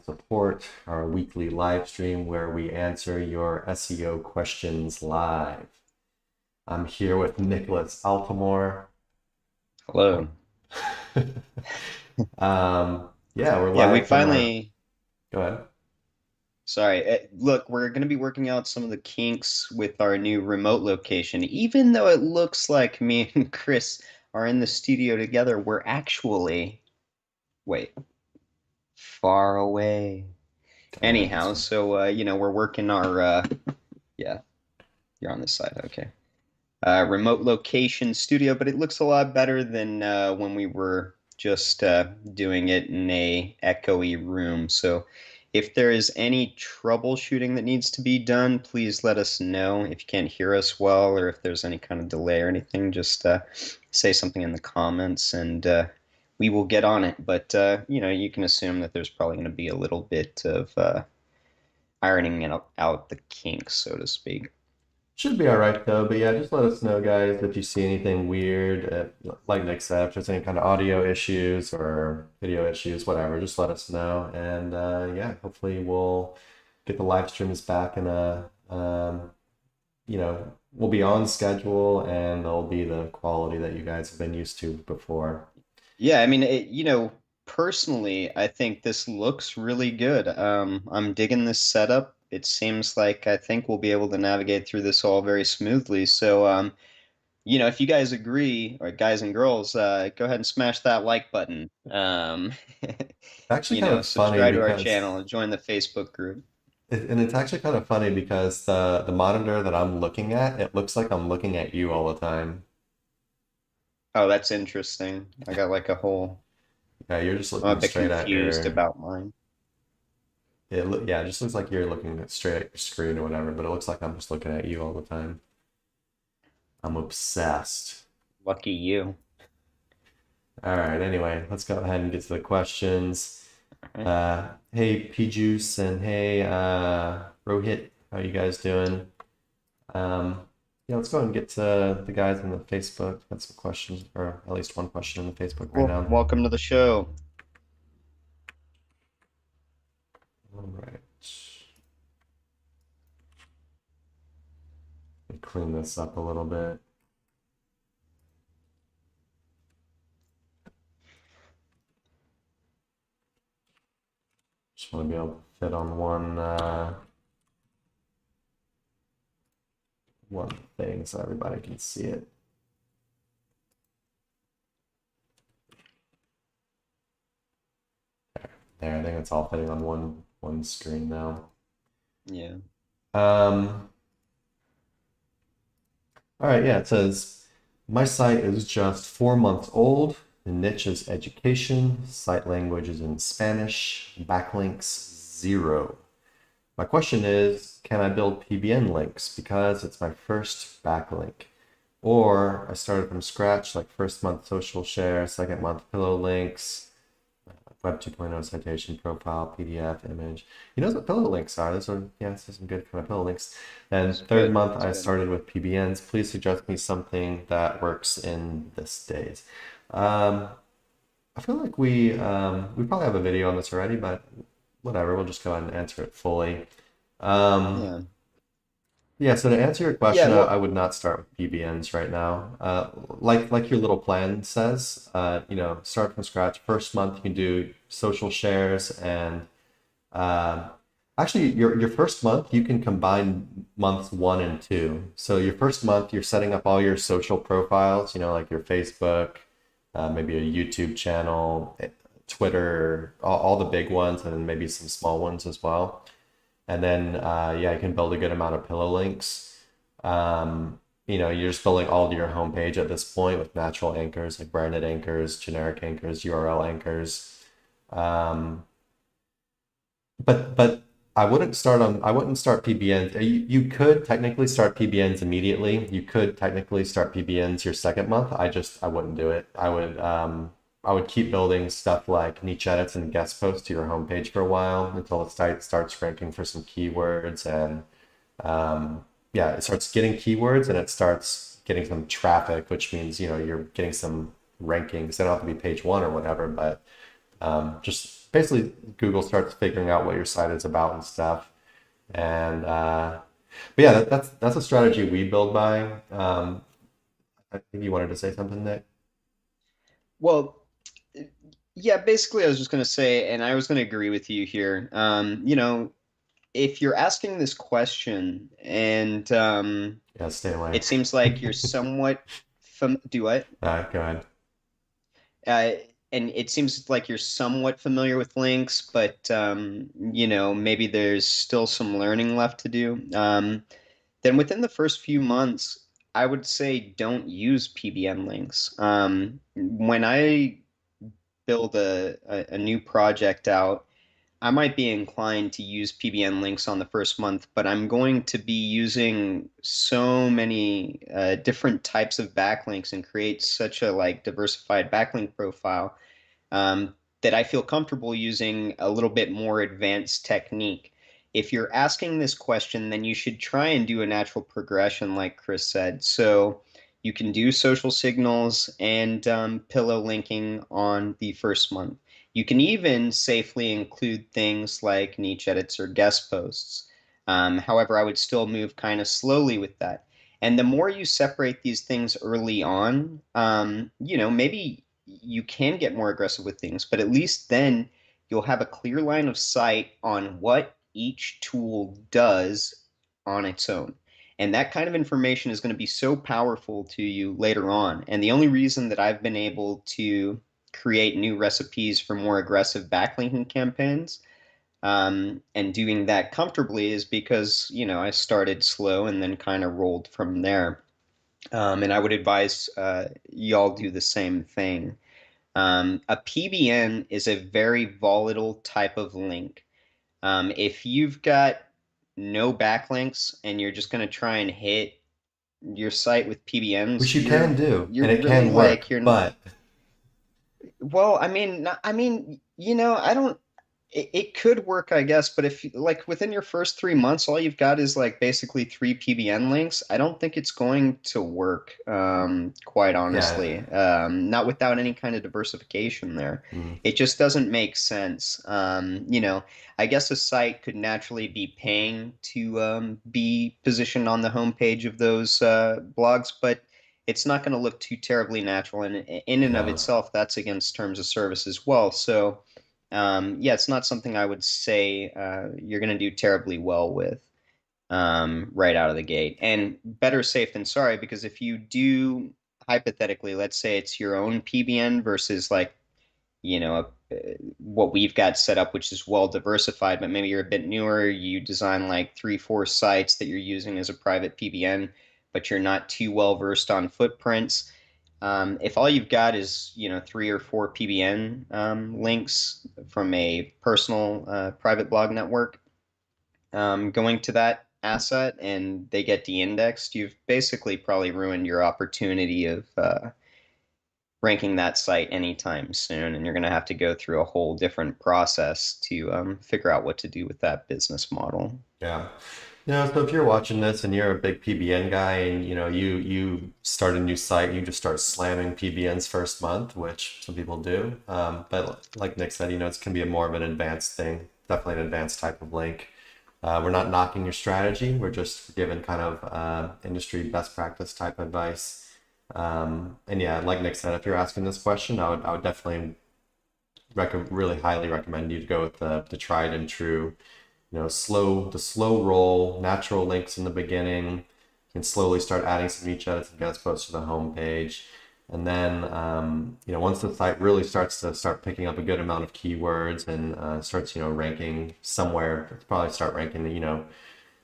Live Support, our weekly live stream where we answer your SEO questions live. I'm here with Nicholas Altamore. Hello. We're Yeah, we live from our. finally, Go ahead. sorry. Look, we're going to be working out some of the kinks with our new remote location. Even though it looks like me and Chris are in the studio together, we're actually, wait, far away. Anyhow, Interesting. so, we're working our, yeah, you're on this side. Okay. Remote location studio, but it looks a lot better than when we were just doing it in a echoey room. So if there is any troubleshooting that needs to be done, please let us know. If you can't hear us well or if there's any kind of delay or anything, just say something in the comments and we will get on it. But you can assume that there's probably going to be a little bit of ironing out the kinks, so to speak. Should be all right though, but yeah, just let us know, guys, if you see anything weird. Like Nick said, if there's any kind of audio issues or video issues, whatever, just let us know. And hopefully we'll get the live streams back in we'll be on schedule and they'll be the quality that you guys have been used to before. Yeah, I mean, personally, I think this looks really good. I'm digging this setup. It seems like I think we'll be able to navigate through this all very smoothly. So, if you guys agree, or guys and girls, go ahead and smash that like button. It's actually kind of funny Subscribe to our because channel and join the Facebook group. and it's actually kind of funny because the monitor that I'm looking at, it looks like I'm looking at you all the time. Oh, that's interesting. I got like a whole, Yeah, you're just I'm a looking bit straight at confused your. about mine. It just looks like you're looking straight at your screen or whatever, but it looks like I'm just looking at you all the time. I'm obsessed. Lucky you. All right, anyway, let's go ahead and get to the questions. All right. Hey, P Juice and hey, Rohit, how you guys doing? Let's go ahead and get to the guys in the Facebook. Got some questions, or at least one question in the Facebook right Well, now. welcome to the show. All right. Let me clean this up a little bit. Just want to be able to fit on one thing so everybody can see it. There, I think it's all fitting on one screen now. Yeah. Um, all right, yeah, it says my site is just 4 months old. The niche is education. Site language is in Spanish. Backlinks 0. My question is, can I build PBN links because it's my first backlink? Or I started from scratch, like first month social share, second month pillow links, Web 2.0 citation profile, PDF, image. You know what pillow links are? These are some good kind of pillow links. And That's third good. month, That's I good. started with PBNs. Please suggest me something that works in this days. Um, I feel like we probably have a video on this already, but whatever. We'll just go ahead and answer it fully. Um, Yeah. yeah, so to answer your Yeah, question, I well, would not start with PBNs right now. Like your little plan says, start from scratch. First month you can do social shares and uh, actually your first month you can combine months 1 and 2. So your first month you're setting up all your social profiles, like your Facebook, maybe a YouTube channel, Twitter, all the big ones, and then maybe some small ones as well. And then, you can build a good amount of pillow links. You're just building all to your homepage at this point with natural anchors, like branded anchors, generic anchors, URL anchors. Um, but I wouldn't start PBNs. You could technically start PBNs immediately. You could technically start PBNs your second month. I wouldn't do it. I would keep building stuff like niche edits and guest posts to your homepage for a while until it starts ranking for some keywords and it starts getting keywords and it starts getting some traffic, which means you're getting some rankings. They don't have to be page 1 or whatever, but just basically Google starts figuring out what your site is about and stuff. And but yeah, that's a strategy we build by. I think you wanted to say something, Nick. Well, yeah, basically, I was just going to say, and I was going to agree with you here. If you're asking this question and Yeah, stay away. it seems like you're somewhat do what? Go ahead. Uh, and it seems like you're somewhat familiar with links, but maybe there's still some learning left to do. Then within the first few months, I would say don't use PBN links. When I build a new project out, I might be inclined to use PBN links on the first month, but I'm going to be using so many different types of backlinks and create such a like diversified backlink profile that I feel comfortable using a little bit more advanced technique. If you're asking this question, then you should try and do a natural progression, like Chris said. So you can do social signals and pillow linking on the first month. You can even safely include things like niche edits or guest posts. However, I would still move kind of slowly with that. And the more you separate these things early on, maybe you can get more aggressive with things, but at least then you'll have a clear line of sight on what each tool does on its own. And that kind of information is going to be so powerful to you later on. And the only reason that I've been able to create new recipes for more aggressive backlinking campaigns and doing that comfortably is because, I started slow and then kind of rolled from there. And I would advise y'all do the same thing. A PBN is a very volatile type of link. If you've got no backlinks and you're just going to try and hit your site with Which PBNs, you can do, you're and it really can work, like you're but well, I don't it could work, I guess, but if like within your first 3 months, all you've got is like basically three PBN links, I don't think it's going to work, quite yeah. honestly. Not without any kind of diversification there. Mm. It just doesn't make sense. I guess a site could naturally be paying to be positioned on the homepage of those blogs, but it's not going to look too terribly natural. And in and of No. itself, that's against terms of service as well. So, yeah, it's not something I would say you're going to do terribly well with right out of the gate. And better safe than sorry, because if you do, hypothetically, let's say it's your own PBN versus like, what we've got set up, which is well diversified, but maybe you're a bit newer, you design like 3, 4 sites that you're using as a private PBN, but you're not too well versed on footprints. If all you've got is 3 or 4 PBN links from a personal private blog network going to that asset and they get de-indexed, you've basically probably ruined your opportunity of ranking that site anytime soon, and you're going to have to go through a whole different process to figure out what to do with that business model. Yeah. So if you're watching this and you're a big PBN guy and you start a new site, you just start slamming PBNs first month, which some people do. But like Nick said, it's gonna be a more of an advanced thing, definitely an advanced type of link. We're not knocking your strategy. We're just giving kind of industry best practice type advice. And yeah, like Nick said, if you're asking this question, I would definitely really highly recommend you to go with the tried and true, slow roll, natural links in the beginning. You can slowly start adding some niche edits and guest posts to the homepage. And then, once the site really starts to picking up a good amount of keywords and starts, ranking somewhere, it's probably start ranking,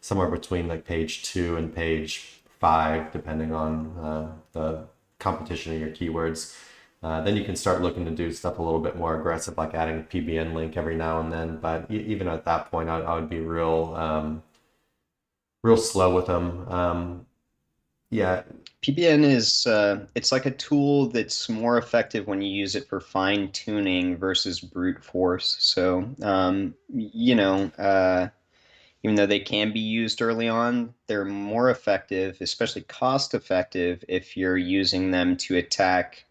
somewhere between like page 2 and page 5, depending on the competition of your keywords. Then you can start looking to do stuff a little bit more aggressive, like adding a PBN link every now and then. But even at that point, I would be real slow with them. Yeah, PBN is it's like a tool that's more effective when you use it for fine tuning versus brute force. So, even though they can be used early on, they're more effective, especially cost effective, if you're using them to attack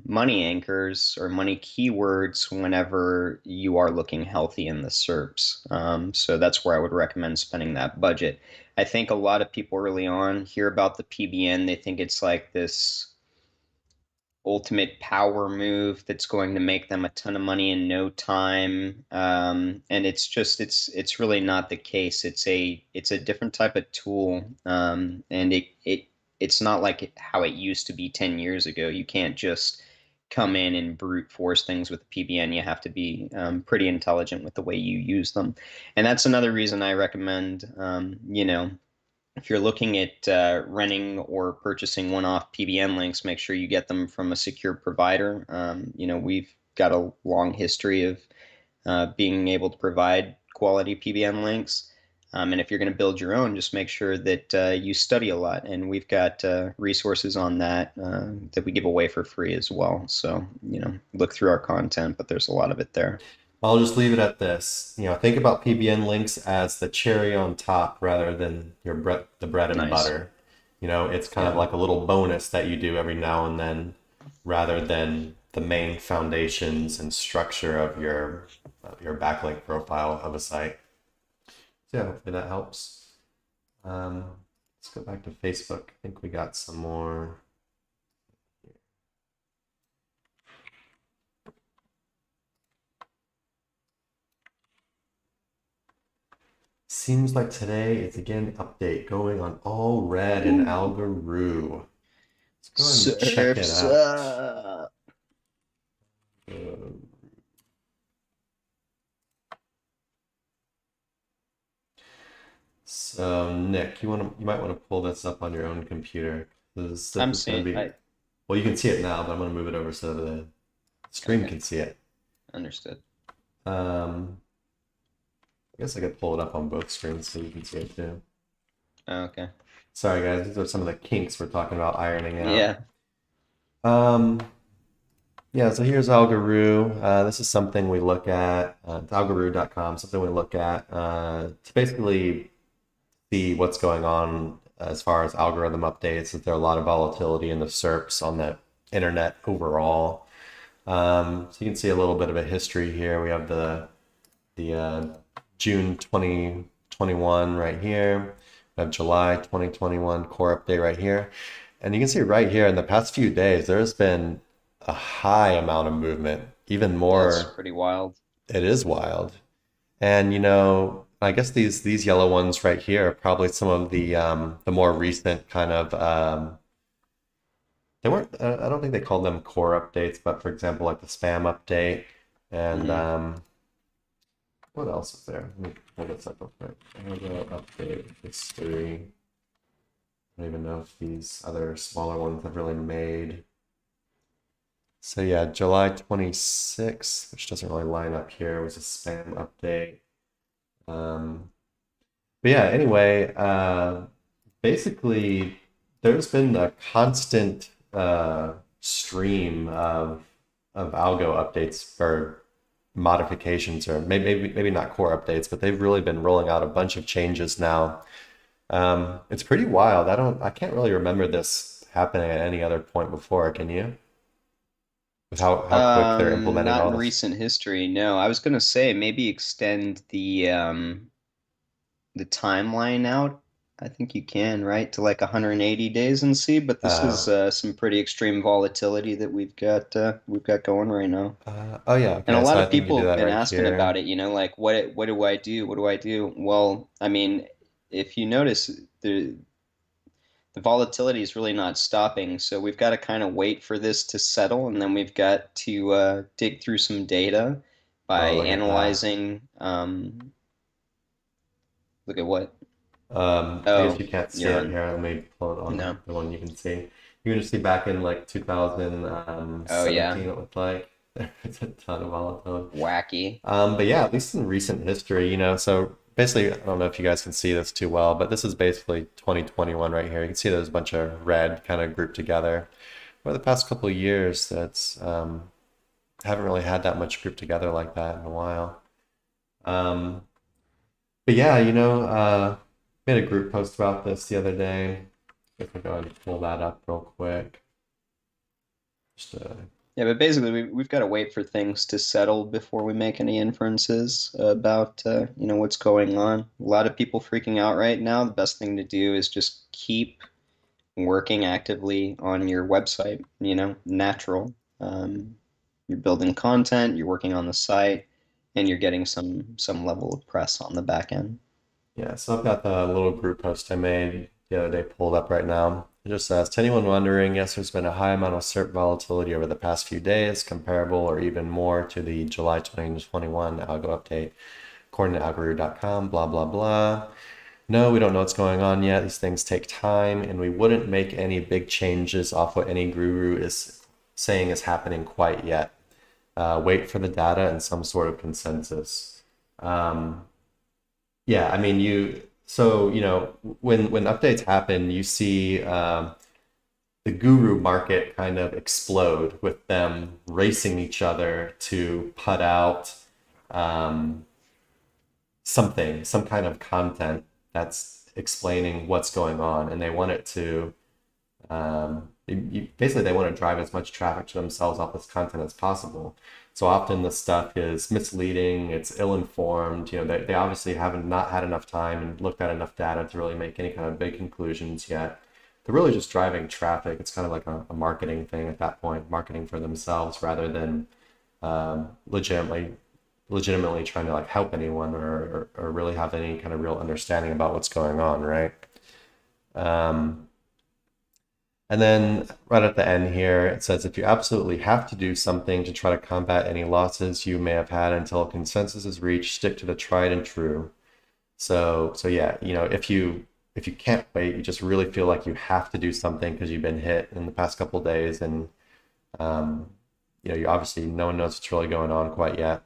money anchors or money keywords whenever you are looking healthy in the SERPs. So that's where I would recommend spending that budget. I think a lot of people early on hear about the PBN. They think it's like this ultimate power move that's going to make them a ton of money in no time. And it's really not the case. It's a different type of tool. And it's not like how it used to be 10 years ago. You can't just come in and brute force things with the PBN. You have to be pretty intelligent with the way you use them. And that's another reason I recommend, if you're looking at renting or purchasing one-off PBN links, make sure you get them from a secure provider. We've got a long history of being able to provide quality PBN links. And if you're going to build your own, just make sure that you study a lot. And we've got resources on that that we give away for free as well. So, look through our content, but there's a lot of it there. I'll just leave it at this. Think about PBN links as the cherry on top rather than the bread and Nice. butter. It's kind of Yeah. like a little bonus that you do every now and then, rather than the main foundations and structure of your backlink profile of a site. So yeah, hopefully that helps. Let's go back to Facebook. I think we got some more. Seems like today it's again update going on all red in Algaroo. Let's go ahead and check it Surfs out. up. So Nick, you might want to pull this up on your own computer. This I'm is going to seeing. be, I well, you can see it now, but I'm going to move it over so the stream Okay, can see it. understood. Um, I guess I could pull it up on both screens so you can see it too. Okay. Sorry guys, these are some of the kinks we're talking about ironing out. Yeah. Yeah, so here's Algaroo. This is something we look at. It's algaroo.com, something we look at to basically see what's going on as far as algorithm updates. Is there a lot of volatility in the SERPs on the internet overall? So you can see a little bit of a history here. We have the June 2021 right here. We have July 2021 core update right here. And you can see right here in the past few days, there's been a high amount of movement, even That's more. pretty wild. It is wild. And I guess these yellow ones right here are probably some of the more recent kind of they weren't I don't think they called them core updates, but for example, like the spam update and Mm. what else is there? Let me pull this up real quick. Algo update history. I don't even know if these other smaller ones have really made. So yeah, July 26th, which doesn't really line up here, was a spam update. Um, but yeah, anyway, basically, there's been a constant stream of algo updates for modifications, or maybe not core updates, but they've really been rolling out a bunch of changes now. It's pretty wild. I can't really remember this happening at any other point before, can you? With how quick they're implementing Not all in this. recent history, no. I was gonna say maybe extend the timeline out. I think you can, right, to like 180 days and see, but this is Uh, some pretty extreme volatility that we've got going right now. oh yeah, And a okay. lot So I of think you people do have that been right asking about here. it, like what do I do? What do I do? Well, I mean, if you notice the volatility is really not stopping, so we've got to kind of wait for this to settle, and then we've got to dig through some data by Oh, look at that. analyzing. Look at what? I guess Oh, you can't see you're it on. here. Let me pull it on No. the one you can see. You can just see back in like Oh yeah, 2017, it looked like there's a ton of volatility. wacky. But yeah, at least in recent history, so basically, I don't know if you guys can see this too well, but this is basically 2021 right here. You can see there's a bunch of red kind of grouped together. Over the past couple of years, that's haven't really had that much grouped together like that in a while. Um, but yeah, made a group post about this the other day. If I go and pull that up real quick. Just Yeah, but basically, we've got to wait for things to settle before we make any inferences about what's going on. A lot of people freaking out right now. The best thing to do is just keep working actively on your website. Natural. You're building content, you're working on the site, and you're getting some level of press on the back end. Yeah, so I've got the little group post I made the other day pulled up right now. It just says, to anyone wondering, yes, there's been a high amount of SERP volatility over the past few days, comparable or even more to the July 2021 algo update, according to algoroo.com, blah, blah, blah. No, we don't know what's going on yet. These things take time, and we wouldn't make any big changes off what any guru is saying is happening quite yet. Wait for the data and some sort of consensus. Um, yeah, I mean, when updates happen, you see the guru market kind of explode with them racing each other to put out um, some kind of content that's explaining what's going on, and they want it to basically they want to drive as much traffic to themselves off this content as possible. So often the stuff is misleading, it's ill-informed. They obviously haven't not had enough time and looked at enough data to really make any kind of big conclusions yet. They're really just driving traffic. It's kind of like a marketing thing at that point, marketing for themselves rather than legitimately trying to like help anyone or really have any kind of real understanding about what's going on, right? Um, and then right at the end here, it says, if you absolutely have to do something to try to combat any losses you may have had until a consensus is reached, stick to the tried and true. So yeah, if you can't wait, you just really feel like you have to do something because you've been hit in the past couple of days, and um, you obviously no one knows what's really going on quite yet.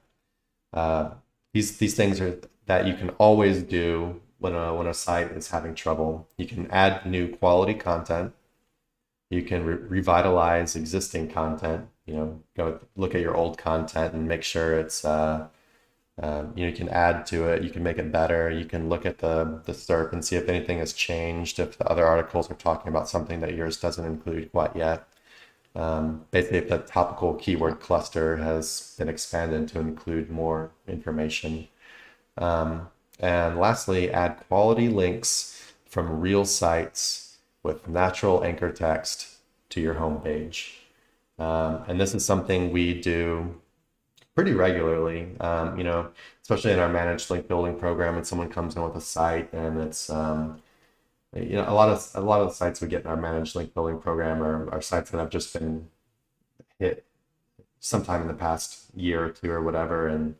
Uh, these things are that you can always do when a site is having trouble. You can add new quality content. You can revitalize existing content. Go look at your old content and make sure it's you can add to it. You can make it better. You can look at the SERP and see if anything has changed. If the other articles are talking about something that yours doesn't include quite yet. Basically, if the topical keyword cluster has been expanded to include more information. And lastly, add quality links from real sites with natural anchor text to your homepage. And this is something we do pretty regularly, especially in our managed link building program. When someone comes in with a site and it's a lot of the sites we get in our managed link building program are sites that have just been hit sometime in the past year or two or whatever, and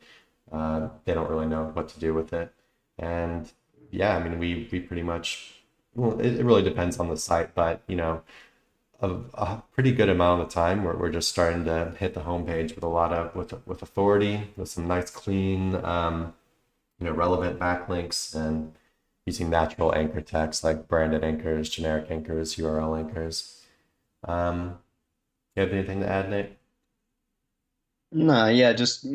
they don't really know what to do with it. And yeah, I mean, we pretty much, well, it really depends on the site, but a pretty good amount of the time we're just starting to hit the homepage with a lot of with authority, with some nice clean relevant backlinks, and using natural anchor text like branded anchors, generic anchors, URL anchors. You have anything to add, Nate? No, yeah, just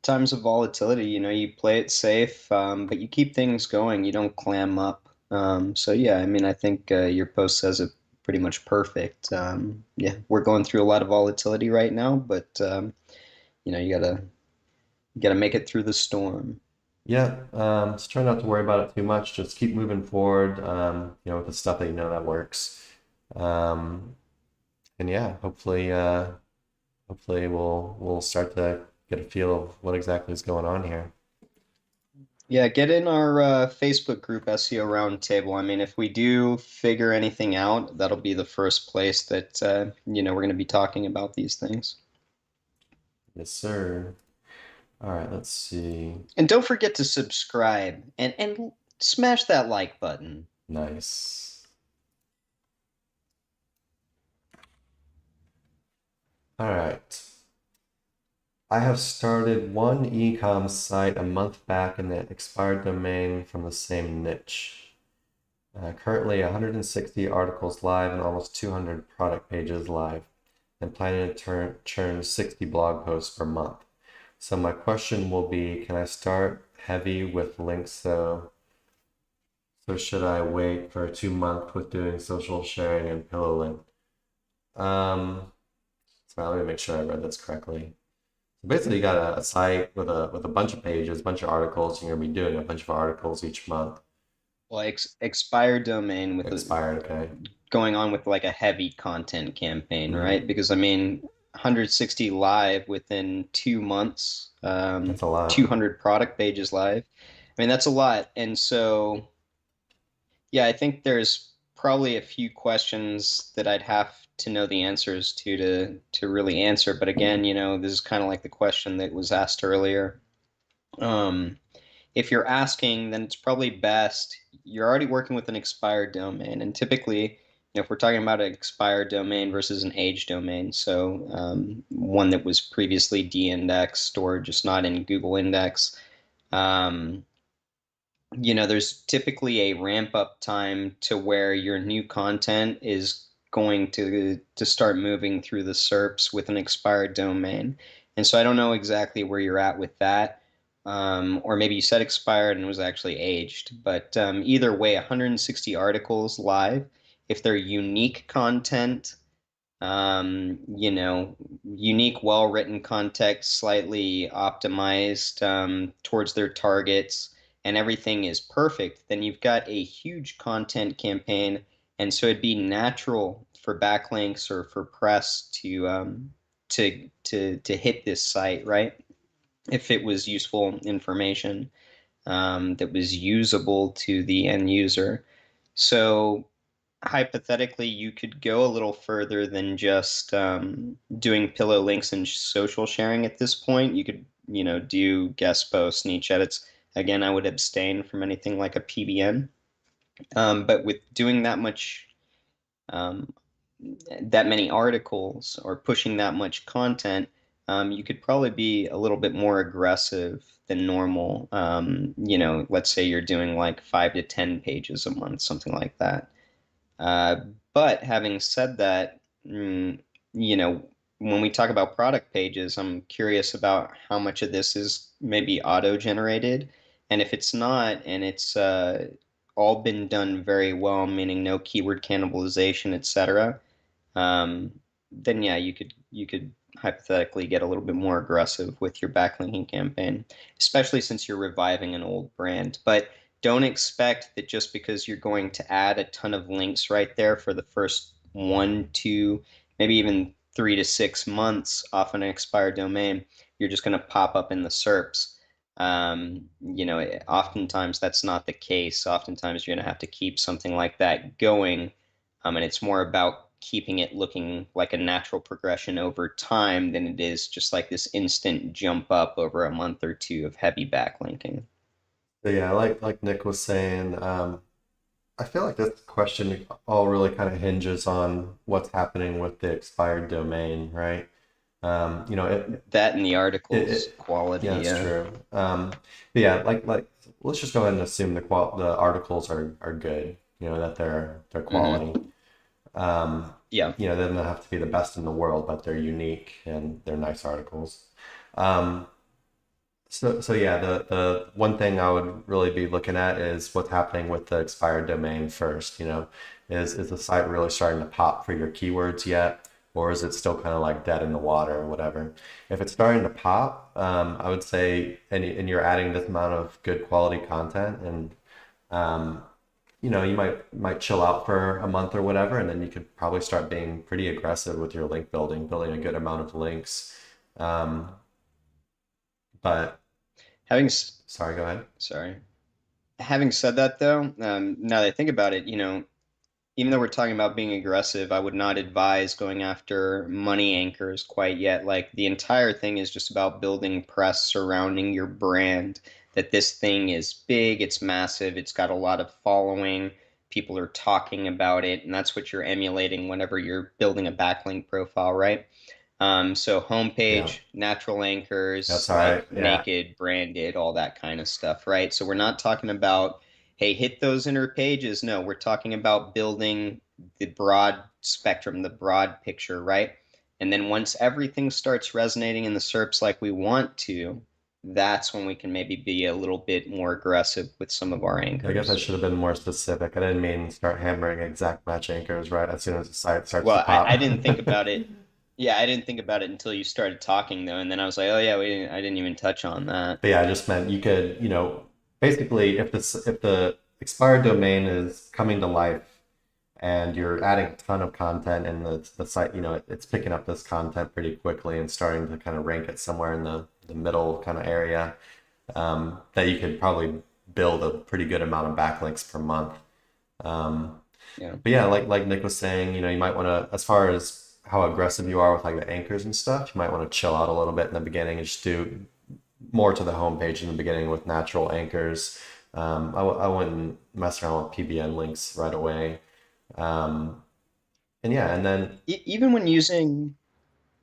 times of volatility, you play it safe, but you keep things going, you don't clam up. So yeah, I mean, I think your post says it pretty much perfect. Yeah, we're going through a lot of volatility right now, but you gotta make it through the storm. Yeah, just try not to worry about it too much. Just keep moving forward, with the stuff that you know that works. Um, and yeah, hopefully we'll start to get a feel of what exactly is going on here. Yeah, get in our Facebook group, SEO Roundtable. I mean, if we do figure anything out, that'll be the first place that we're going to be talking about these things. Yes, sir. All right, let's see. And don't forget to subscribe and smash that like button. Nice. All right. I have started one e-com site a month back in the expired domain from the same niche. Currently 160 articles live and almost 200 product pages live, and planning to churn 60 blog posts per month. So my question will be, can I start heavy with links? So should I wait for 2 months with doing social sharing and pillow link? So Let me make sure I read this correctly. So basically, you got a site with a bunch of pages, a bunch of articles, and you're gonna be doing a bunch of articles each month. Like expired domain with Expired, okay. going on with like a heavy content campaign, right? Mm, Because I mean, 160 live within 2 months, that's a lot. 200 product pages live. I mean, that's a lot. And so, yeah, I think there's probably a few questions that I'd have to know the answers to really answer. But again, this is kind of like the question that was asked earlier. Um, if you're asking, then it's probably best. You're already working with an expired domain, and typically, if we're talking about an expired domain versus an age domain, so one that was previously de-indexed or just not in Google Index, um, there's typically a ramp up time to where your new content is going to start moving through the SERPs with an expired domain. And so I don't know exactly where you're at with that. Or maybe you said expired and it was actually aged. But either way, 160 articles live. If they're unique content, unique, well-written context, slightly optimized towards their targets, and everything is perfect, then you've got a huge content campaign. And so it'd be natural for backlinks or for press to hit this site, right? If it was useful information that was usable to the end user. So hypothetically, you could go a little further than just doing pillow links and social sharing at this point. You could, do guest posts, niche edits. Again, I would abstain from anything like a PBN. But with doing um, that many articles or pushing that much content, you could probably be a little bit more aggressive than normal. Let's say you're doing like 5 to 10 pages a month, something like that. Uh, but having said that, you know, when we talk about product pages, I'm curious about how much of this is maybe auto-generated. And if it's not, and it's all been done very well, meaning no keyword cannibalization, etc., um, then yeah, you could hypothetically get a little bit more aggressive with your backlinking campaign, especially since you're reviving an old brand. But don't expect that just because you're going to add a ton of links right there for the first 1, 2, maybe even 3 to 6 months off an expired domain, you're just going to pop up in the SERPs. Oftentimes that's not the case. Oftentimes you're going to have to keep something like that going. And it's more about keeping it looking like a natural progression over time than it is just like this instant jump up over a month or two of heavy backlinking. So yeah, like Nick was saying, I feel like this question all really kind of hinges on what's happening with the expired domain, right? You know, That and the articles it quality, yeah, it's yeah. true. But yeah, like let's just go ahead and assume the articles are good, you know, that they're Hmm. quality. Um, Yeah. you know, they don't have to be the best in the world, but they're unique and they're nice articles. Um, so yeah, the one thing I would really be looking at is what's happening with the expired domain first. You know, is the site really starting to pop for your keywords yet, or is it still kind of like dead in the water or whatever? If it's starting to pop, I would say, and you're adding this amount of good quality content, and um, you know, you might chill out for a month or whatever, and then you could probably start being pretty aggressive with your link building, building a good amount of links. Um, but Having sorry, go ahead. sorry. Having said that, though, now that I think about it, even though we're talking about being aggressive, I would not advise going after money anchors quite yet. Like the entire thing is just about building press surrounding your brand, that this thing is big, it's massive, it's got a lot of following, people are talking about it, and that's what you're emulating whenever you're building a backlink profile, right? So Yeah, homepage, natural that's anchors, all like right. Yeah. naked, branded, all that kind of stuff, right? So we're not talking about, hey, hit those inner pages. No, we're talking about building the broad spectrum, the broad picture, right? And then once everything starts resonating in the SERPs like we want to, that's when we can maybe be a little bit more aggressive with some of our I guess I anchors. should have been more specific. I didn't mean start hammering exact match anchors right as soon as the site starts to Well, I pop. didn't think about it. Yeah, I didn't think about it until you started talking though, and then I was like, oh yeah, I didn't even touch on that. But yeah, I just meant you could, basically if the expired domain is coming to life and you're adding a ton of content and the site, it's picking up this content pretty quickly and starting to kind of rank it somewhere in the middle kind of area, that you could probably build a pretty good amount of backlinks per month. Um, Yeah. but yeah, like Nick was saying, you might want to, as far as how aggressive you are with like the anchors and stuff, you might want to chill out a little bit in the beginning and just do more to the homepage in the beginning with natural anchors. I wouldn't mess around with PBN links right away. Um, and yeah, and then Even when using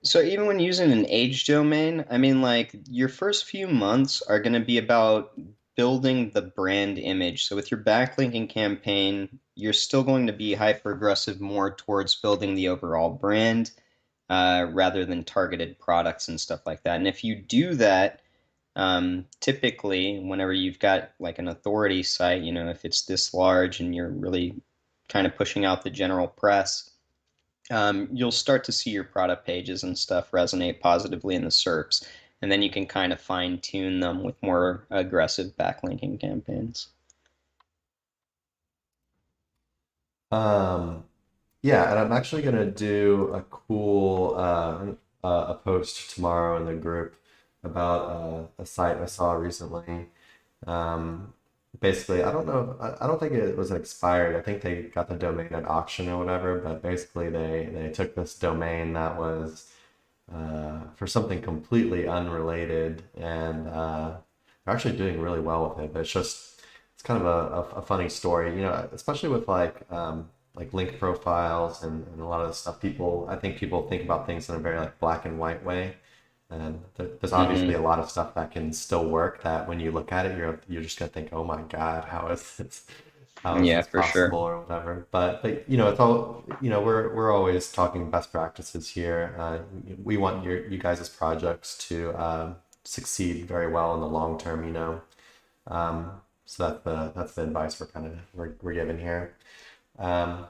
So even when using an age domain, I mean, like your first few months are going to be about building the brand image. So with your backlinking campaign, you're still going to be hyper aggressive more towards building the overall brand, rather than targeted products and stuff like that. And if you do that, typically, whenever you've got like an authority site, if it's this large and you're really kind of pushing out the general press, you'll start to see your product pages and stuff resonate positively in the SERPs, and then you can kind of fine tune them with more aggressive backlinking campaigns. um, yeah, and I'm actually gonna do a cool a post tomorrow in the group about a site I saw recently. Um, basically, I don't know, I don't think it was expired. I think they got the domain at auction or whatever, but basically they took this domain that was for something completely unrelated, and they're actually doing really well with it. But it's kind of a funny story, especially with like link profiles and a lot of the stuff. I think people think about things in a very like black and white way. And there's obviously Hmm. a lot of stuff that can still work that when you look at it, you're just gonna think, oh my God, how is Yeah, this for possible sure. or whatever. But it's all, we're always talking best practices here. We want you guys' projects to succeed very well in the long term, so that's the advice we're giving here. Um,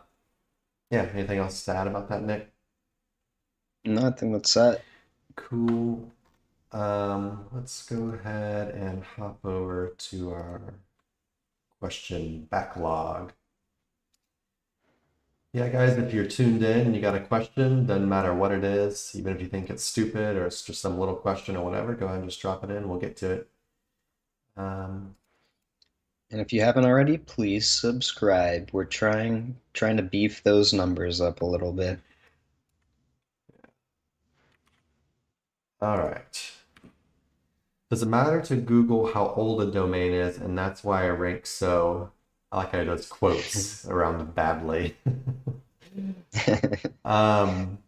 yeah, anything else to add about that, Nick? Nothing that's set. Cool. Let's go ahead and hop over to our question backlog. Yeah, guys, if you're tuned in and you got a question, doesn't matter what it is, even if you think it's stupid or it's just some little question or whatever, go ahead and just drop it in. We'll get to it. Um, And if you haven't already, please subscribe. We're trying to beef those numbers up a little bit. all right. Does it matter to Google how old a domain is, and that's why I rank so, I like how it does quotes around badly. Um,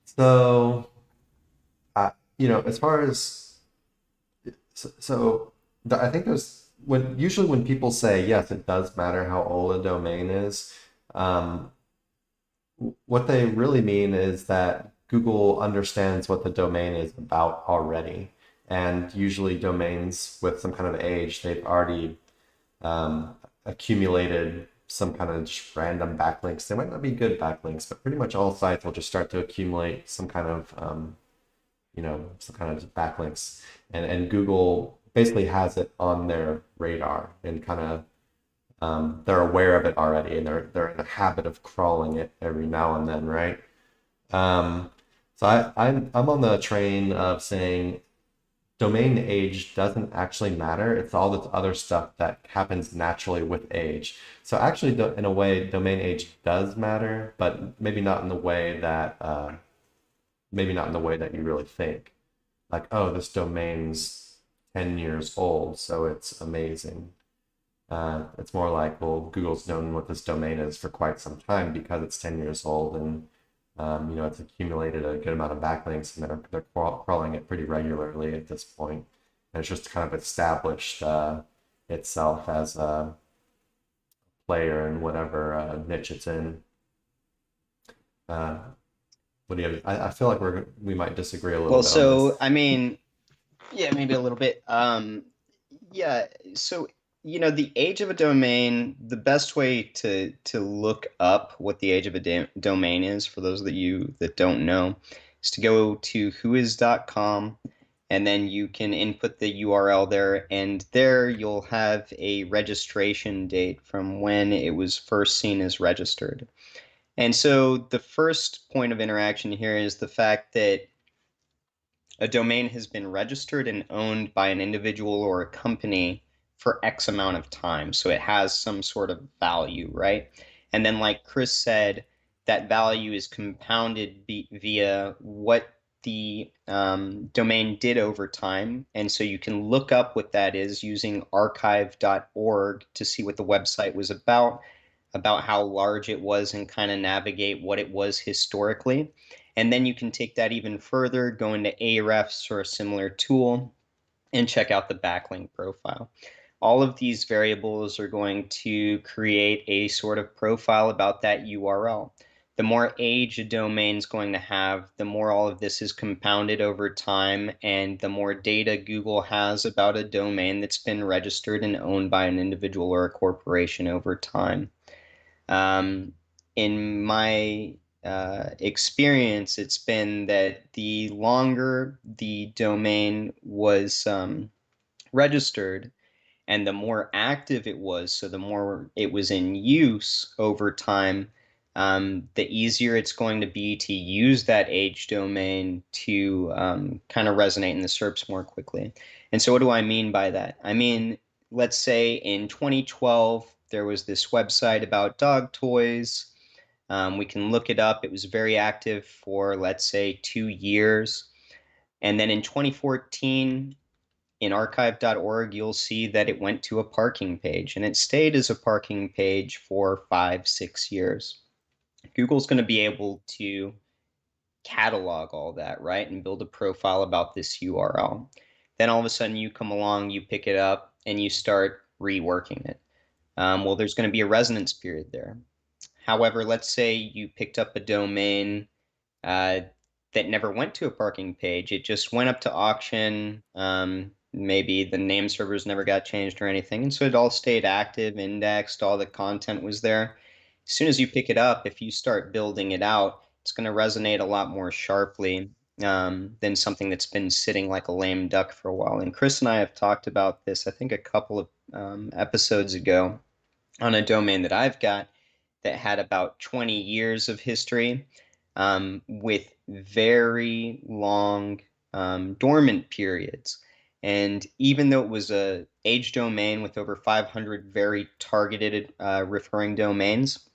so, as far as I think when people say yes, it does matter how old a domain is. Um, what they really mean is that Google understands what the domain is about already, and usually domains with some kind of age, they've already accumulated some kind of just random backlinks. They might not be good backlinks, but pretty much all sites will just start to accumulate some kind of backlinks, and Google basically has it on their radar and kind of they're aware of it already, and they're in the habit of crawling it every now and then, right? Um, so I'm on the train of saying domain age doesn't actually matter. It's all this other stuff that happens naturally with age. So actually, in a way, domain age does matter, but maybe not in the way that you really think. Like, oh, this domain's 10 years old, so it's amazing. It's more like, well, Google's known what this domain is for quite some time because it's 10 years old, and it's accumulated a good amount of backlinks, and they're crawling it pretty regularly at this point. And it's just kind of established itself as a player in whatever niche it's in. Uh, what do you have? I feel like we might disagree a little Well, bit on so this. I mean, yeah, maybe a little bit. Yeah, so The age of a domain, the best way to look up what the age of a domain is, for those of you that don't know, is to go to whois.com, and then you can input the URL there, and there you'll have a registration date from when it was first seen as registered. And so the first point of interaction here is the fact that a domain has been registered and owned by an individual or a company for X amount of time. So it has some sort of value, right? And then, like Chris said, that value is compounded via what the domain did over time. And so you can look up what that is using archive.org to see what the website was about how large it was, and kind of navigate what it was historically. And then you can take that even further, go into Ahrefs or a similar tool, and check out the backlink profile. All of these variables are going to create a sort of profile about that URL. The more age a domain is going to have, the more all of this is compounded over time, and the more data Google has about a domain that's been registered and owned by an individual or a corporation over time. In my experience, it's been that the longer the domain was registered and the more active it was, so the more it was in use over time, the easier it's going to be to use that age domain to kind of resonate in the SERPs more quickly. And so what do I mean by that? I mean, let's say in 2012, there was this website about dog toys. We can look it up. It was very active for, let's say, 2 years. And then in 2014, in archive.org, you'll see that it went to a parking page, and it stayed as a parking page for 5, 6 years. Google's going to be able to catalog all that, right, and build a profile about this URL. Then all of a sudden you come along, you pick it up, and you start reworking it. Well, there's going to be a resonance period there. However, let's say you picked up a domain uh, that never went to a parking page. It just went up to auction. Maybe the name servers never got changed or anything. And so it all stayed active, indexed, all the content was there. As soon as you pick it up, if you start building it out, it's going to resonate a lot more sharply than something that's been sitting like a lame duck for a while. And Chris and I have talked about this, I think, a couple of episodes ago on a domain that I've got that had about 20 years of history, with very long dormant periods. And even though it was a age domain with over 500 very targeted referring domains,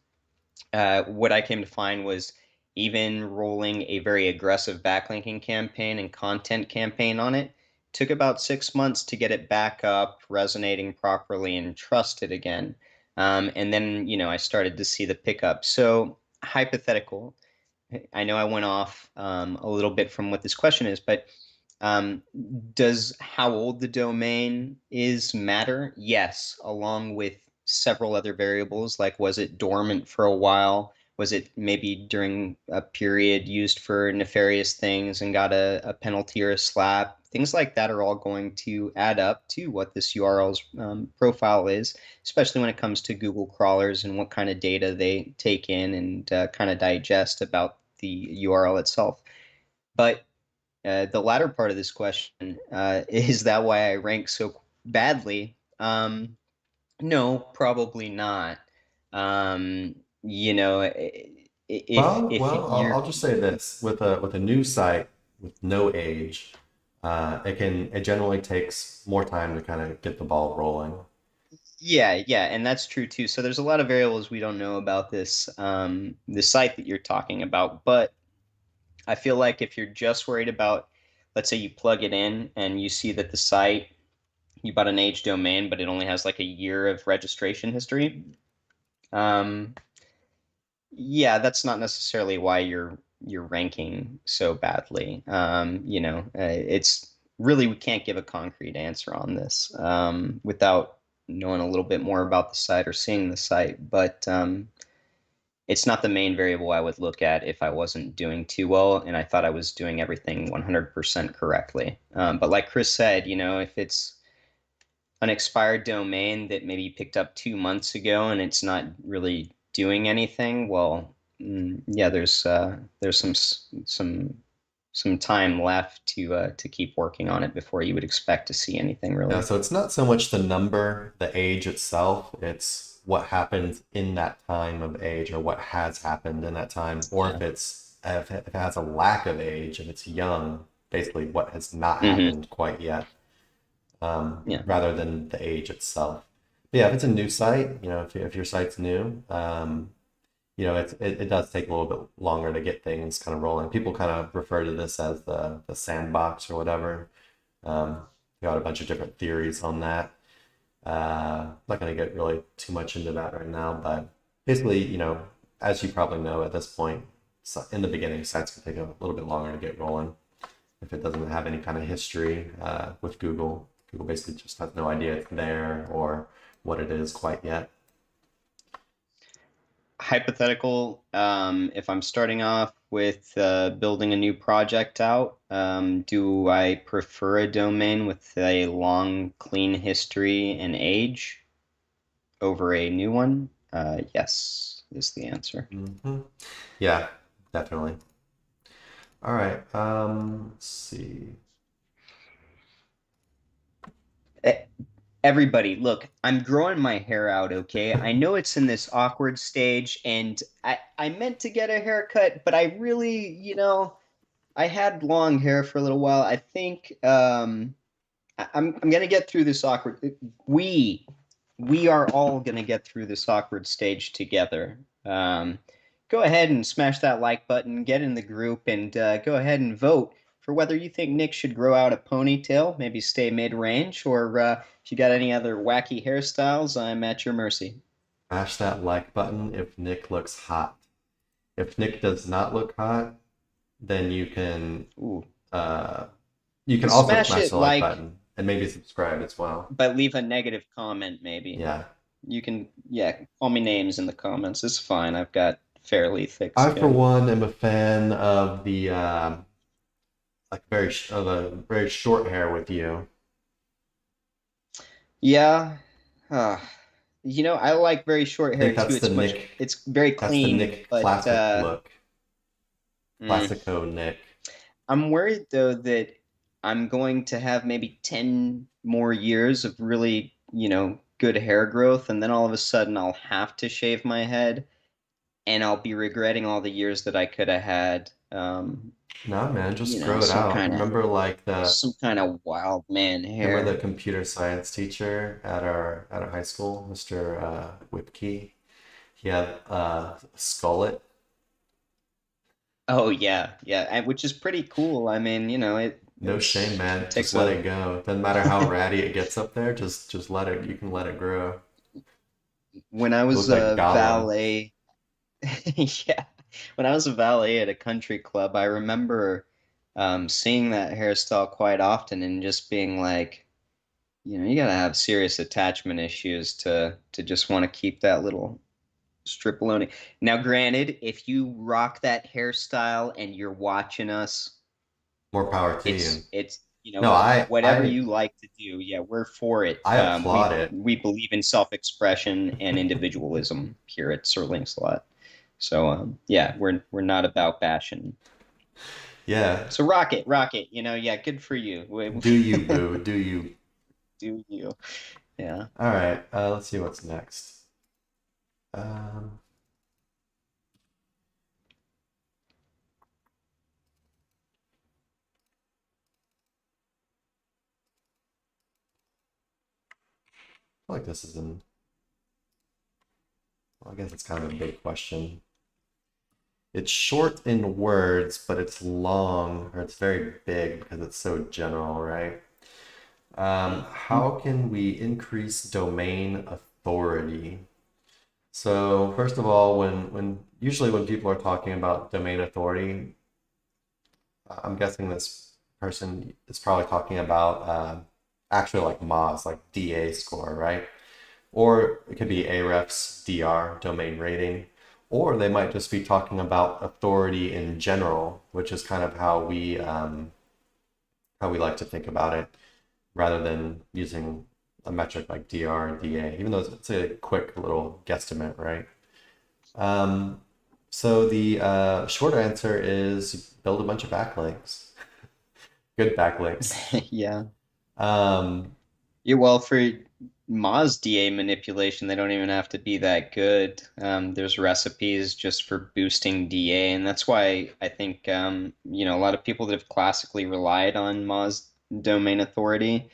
what I came to find was even rolling a very aggressive backlinking campaign and content campaign on it took about 6 months to get it back up, resonating properly, and trusted again. And then, I started to see the pickup. So, hypothetical, I know I went off a little bit from what this question is, but um, does how old the domain is matter? Yes, along with several other variables, like was it dormant for a while? Was it maybe during a period used for nefarious things and got a penalty or a slap? Things like that are all going to add up to what this URL's profile is, especially when it comes to Google crawlers and what kind of data they take in and kind of digest about the URL itself. But the latter part of this question, is that why I rank so badly? No, probably not. If Well, you're, I'll just say this: with a new site with no age, it generally takes more time to kind of get the ball rolling. yeah, yeah, and that's true too. So there's a lot of variables we don't know about this site that you're talking about. But I feel like if you're just worried about, let's say you plug it in and you see that the site, you bought an age domain, but it only has like a year of registration history. Um, yeah, that's not necessarily why you're ranking so badly. It's really, we can't give a concrete answer on this without knowing a little bit more about the site or seeing the site. But it's not the main variable I would look at if I wasn't doing too well and I thought I was doing everything 100% correctly. But like Chris said, if it's an expired domain that maybe you picked up 2 months ago and it's not really doing anything, well, yeah, there's some time left to keep working on it before you would expect to see anything Yeah, really. so it's not so much the number, the age itself, it's what happened in that time of age or what has happened in that time, or Yeah. if it has a lack of age, if it's young, basically what has not Hmm. happened quite yet, Yeah. rather than the age itself. But yeah, if it's a new site, if your site's new, it does take a little bit longer to get things kind of rolling. People kind of refer to this as the sandbox or whatever. Got a bunch of different theories on that. Not going to get really too much into that right now, but basically, as you probably know at this point, in the beginning, sites can take a little bit longer to get rolling if it doesn't have any kind of history with Google. Google basically just has no idea it's there or what it is quite yet. Hypothetical, if I'm starting off with building a new project out, do I prefer a domain with a long, clean history and age over a new one? Yes, is the answer. Hmm. Yeah, definitely. All right. Let's see. Eh, Everybody, look, I'm growing my hair out, okay? I know it's in this awkward stage, and I meant to get a haircut, but I really, I had long hair for a little while. I think I'm gonna get through this awkward. We we are all gonna get through this awkward stage together. Go ahead and smash that like button, get in the group, and go ahead and vote for whether you think Nick should grow out a ponytail, maybe stay mid-range, or if you got any other wacky hairstyles, I'm at your mercy. Smash that like button if Nick looks hot. If Nick does not look hot, then Ooh, you can also smash smash it the like like, button and maybe subscribe as well. but leave a negative comment, maybe. Yeah. You can, yeah, call me names in the comments. It's fine. I've got fairly thick I, for skin. one, am a fan of the of a very short hair with you. Yeah. Uh, I like very short I hair think too. It's very that's the clean, Nick but classic look, mm, classico Nick. I'm worried though that I'm going to have maybe 10 more years of really, good hair growth, and then all of a sudden I'll have to shave my head, and I'll be regretting all the years that I could have had. No, man, just grow it Some out. kind of wild man Remember the hair. computer science teacher at our high school, Mr. Whipkey? He had a skullet. Oh yeah, yeah, which is pretty cool. I mean, No shame, man. it Just takes let a it go. Doesn't matter how ratty it gets up there. Just let it. You can let it grow. when I You was look like a Gollum. valet, yeah, when I was a valet at a country club, I remember seeing that hairstyle quite often and just being like, you gotta have serious attachment issues to just want to keep that little stripoloni. Now, granted, if you rock that hairstyle and you're watching us, More power to you. it's No, whatever you like to do. Yeah, we're for it. I applaud it. We believe in self-expression and individualism here at Sir Links-a-Lot. So yeah, we're not about bashing. Yeah. So rock it. Yeah, good for you. Do you, boo? Do you? Do you? Yeah. All right. Let's see what's next. Um, I feel like this is an. Well, I guess it's kind of a big question. It's short in words, but it's long, or it's very big because it's so general, right? Mhm. How can we increase domain authority? So first of all, when usually when people are talking about domain authority, I'm guessing this person is probably talking about actually like MOS, like DA score, right? Or it could be Ahrefs, DR, domain rating, or they might just be talking about authority in general, which is kind of how we like to think about it, rather than using a metric like DR and DA, even though it's a quick little guesstimate, right? So the short answer is build a bunch of backlinks, good backlinks. Yeah. Um, Yeah, well, for Moz DA manipulation, they don't even have to be that good. There's recipes just for boosting DA, and that's why I think a lot of people that have classically relied on Moz domain authority,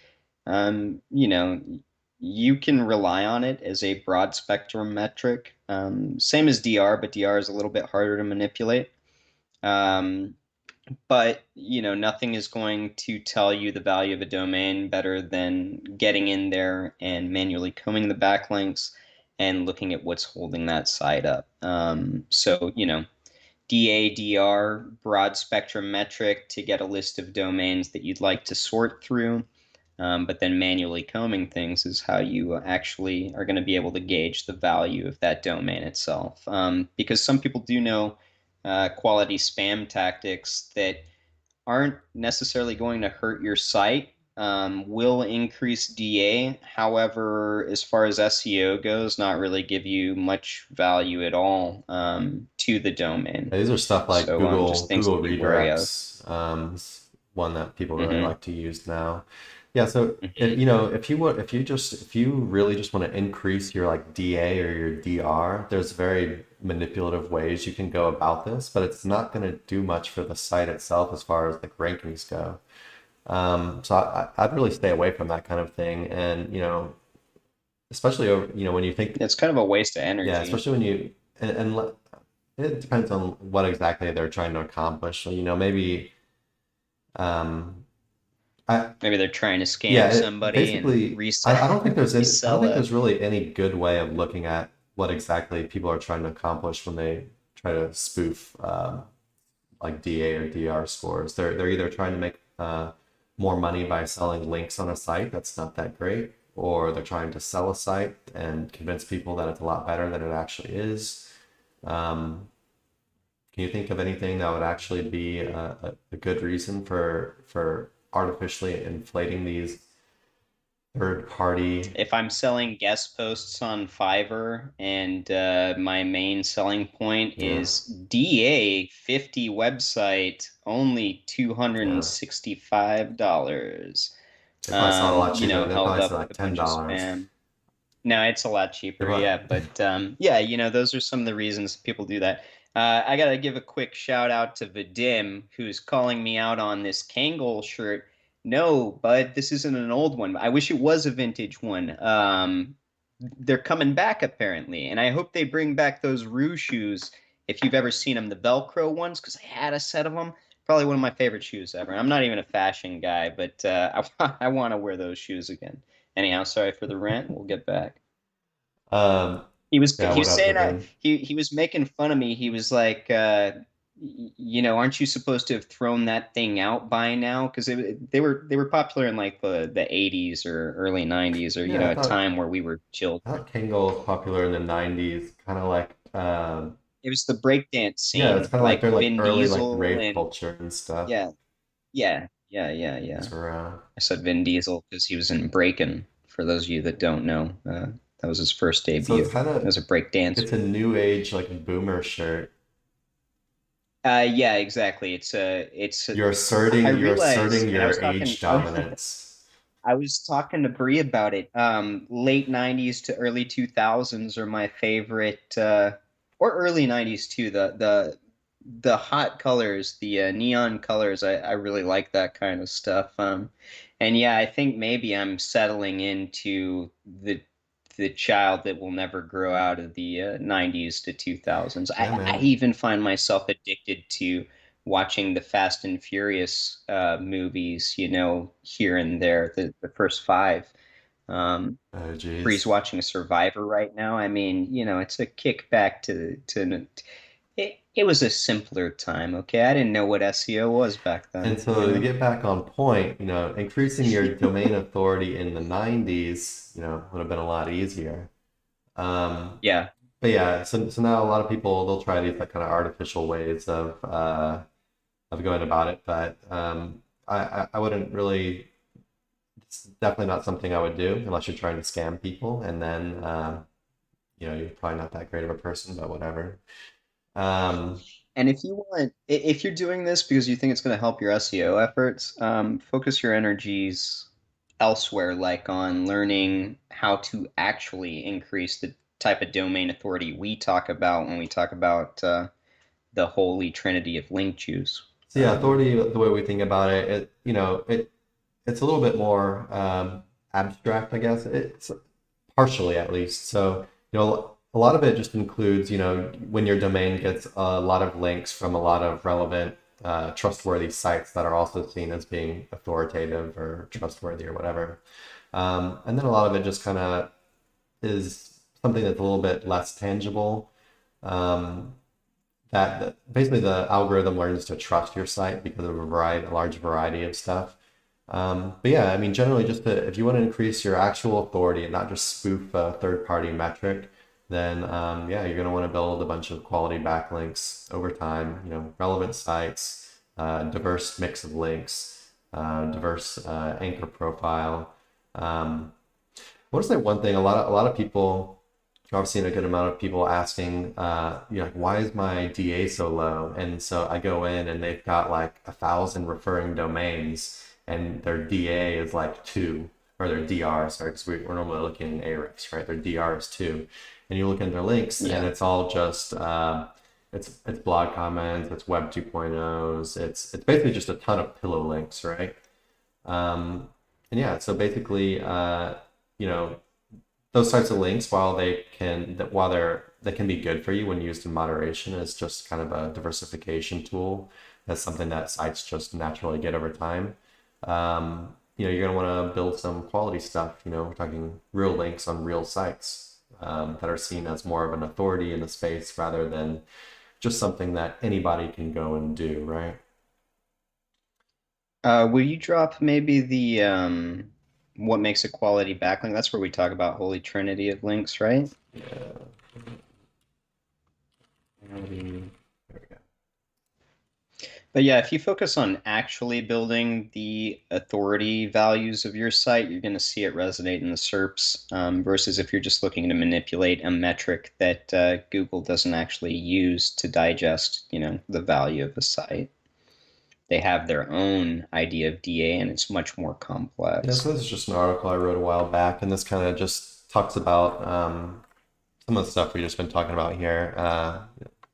you can rely on it as a broad spectrum metric. Same as DR, but DR is a little bit harder to manipulate. Um, but nothing is going to tell you the value of a domain better than getting in there and manually combing the backlinks and looking at what's holding that site up. So DADR, broad spectrum metric to get a list of domains that you'd like to sort through. But then manually combing things is how you actually are going to be able to gauge the value of that domain itself. Because some people do know quality spam tactics that aren't necessarily going to hurt your site, will increase DA. However, as far as SEO goes, not really give you much value at all to the domain. These are stuff like So just things to Google be wary of. redirects, is one that people really Hmm. like to use now. Yeah, so Hmm. if you really just want to increase your like DA or your DR, there's very manipulative ways you can go about this, but it's not going to do much for the site itself as far as like rankings go. So I'd really stay away from that kind of thing, and especially when you think, It's kind of a waste of yeah, energy. especially when you it depends on what exactly they're trying to accomplish. So, maybe um I Maybe they're trying to yeah, scam somebody and basically I don't think there's I don't resell think a. there's really any good way of looking at what exactly people are trying to accomplish when they try to spoof like DA or DR scores. They're either trying to make more money by selling links on a site that's not that great, or they're trying to sell a site and convince people that it's a lot better than it actually is. Um, can you think of anything that would actually be a good reason for artificially inflating these third party? If I'm selling guest posts on Fiverr and my main selling point Yeah, is DA 50 website, only yeah. $265, They probably sell it a lot cheaper. They held probably up sell with like a bunch of $10. spam. No, it's a lot They cheaper, yeah. probably, But yeah, those are some of the reasons people do that. I gotta give a quick shout out to Vadim, who's calling me out on this Kangol shirt. No, bud, this isn't an old one. I wish it was a vintage one. They're coming back apparently, and I hope they bring back those Rue shoes if you've ever seen them, the Velcro ones, because I had a set of them. Probably one of my favorite shoes ever. I'm not even a fashion guy, but I want to wear those shoes again. Anyhow, sorry for the rant. We'll get back. um, yeah. He What was up saying with him? he was making fun of me. He was like, aren't you supposed to have thrown that thing out by now? Because they were popular in like the 80s or early 90s, or Yeah, a time where we were I children. thought Kangol was popular in the '90s, kind of like It was the breakdance yeah, it's scene, kind of like like they're like Vin early like Diesel rave and culture and stuff. yeah, yeah. These were I said Vin Diesel because he was in Breakin'. For those of you that don't know, that was his first so it's debut kind of as a breakdancer. it's a new age like boomer shirt. Yeah, exactly. It's a. I You're realized, asserting and your age dominance. I was talking to Bree about it. Late '90s to early 2000s are my favorite, or early '90s too. The hot colors, the neon colors. I really like that kind of stuff. And yeah, I think maybe I'm settling into the child that will never grow out of the '90s to 2000s. Yeah, I man. even find myself addicted to watching the Fast and Furious movies, here and there, the first five. Um, Oh, Bree's geez. watching Survivor right now. I mean, it's a kickback to it was a simpler time, okay? I didn't know what SEO was back And then. so to get back on point, increasing your domain authority in the '90s, would have been a lot easier. Um, Yeah. but yeah, so now a lot of people they'll try these like kind of artificial ways of going about it, but I wouldn't really it's definitely not something I would do unless you're trying to scam people, and then you're probably not that great of a person, but whatever. Um, And if you want, if you're doing this because you think it's going to help your SEO efforts, focus your energies elsewhere, like on learning how to actually increase the type of domain authority we talk about when we talk about the holy trinity of link juice. so yeah, authority, the way we think about it, it's a little bit more abstract, I guess. It's partially at least. So, a lot of it just includes, when your domain gets a lot of links from a lot of relevant, trustworthy sites that are also seen as being authoritative or trustworthy or whatever. And then a lot of it just kind of is something that's a little bit less tangible. Um, that basically the algorithm learns to trust your site because of a large variety of stuff. But yeah, I mean, generally, if you want to increase your actual authority and not just spoof a third-party metric, then yeah, you're going to want to build a bunch of quality backlinks over time. Relevant sites, diverse mix of links, diverse anchor profile. I want to say one thing. A lot of people. I've seen a good amount of people asking, like, why is my DA so low? And so I go in and they've got like 1,000 referring domains and their DA is like two, or their DR, sorry, because we're normally looking at Ahrefs, right? Their DR is two. And you look at their links and it's all just, it's blog comments, it's Web 2.0s, it's basically just a ton of pillow links, right? And yeah, so basically, you know, those types of links, they can be good for you when used in moderation, is just kind of a diversification tool. That's something that sites just naturally get over time. You're gonna want to build some quality stuff. We're talking real links on real sites that are seen as more of an authority in the space rather than just something that anybody can go and do, right? Will you drop maybe the what makes a quality backlink? That's where we talk about holy trinity of links, right? Yeah. There we go. But yeah, if you focus on actually building the authority values of your site, you're going to see it resonate in the SERPs versus if you're just looking to manipulate a metric that Google doesn't actually use to digest, the value of the site. They have their own idea of DA, and it's much more Yeah, complex. so this is just an article I wrote a while back, and this kind of just talks about some of the stuff we've just been talking about here.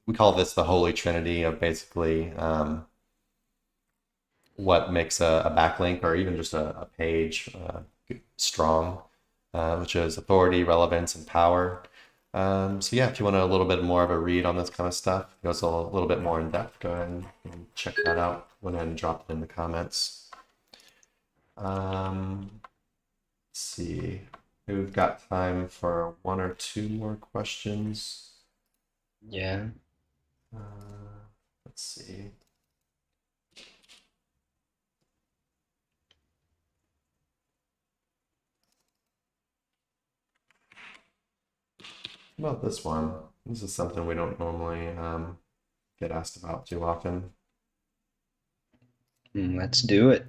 We call this the Holy Trinity of basically what makes a backlink or even just a page strong, which is authority, relevance, and power. So yeah, if you want a little bit more of a read on this kind of stuff, it goes a little bit more in depth. Go ahead and check that out. Go ahead and drop it in the comments. Let's see. We've got time for one or two more questions. Yeah. Let's see. How about this one? This is something we don't normally get asked about too often. Let's do it.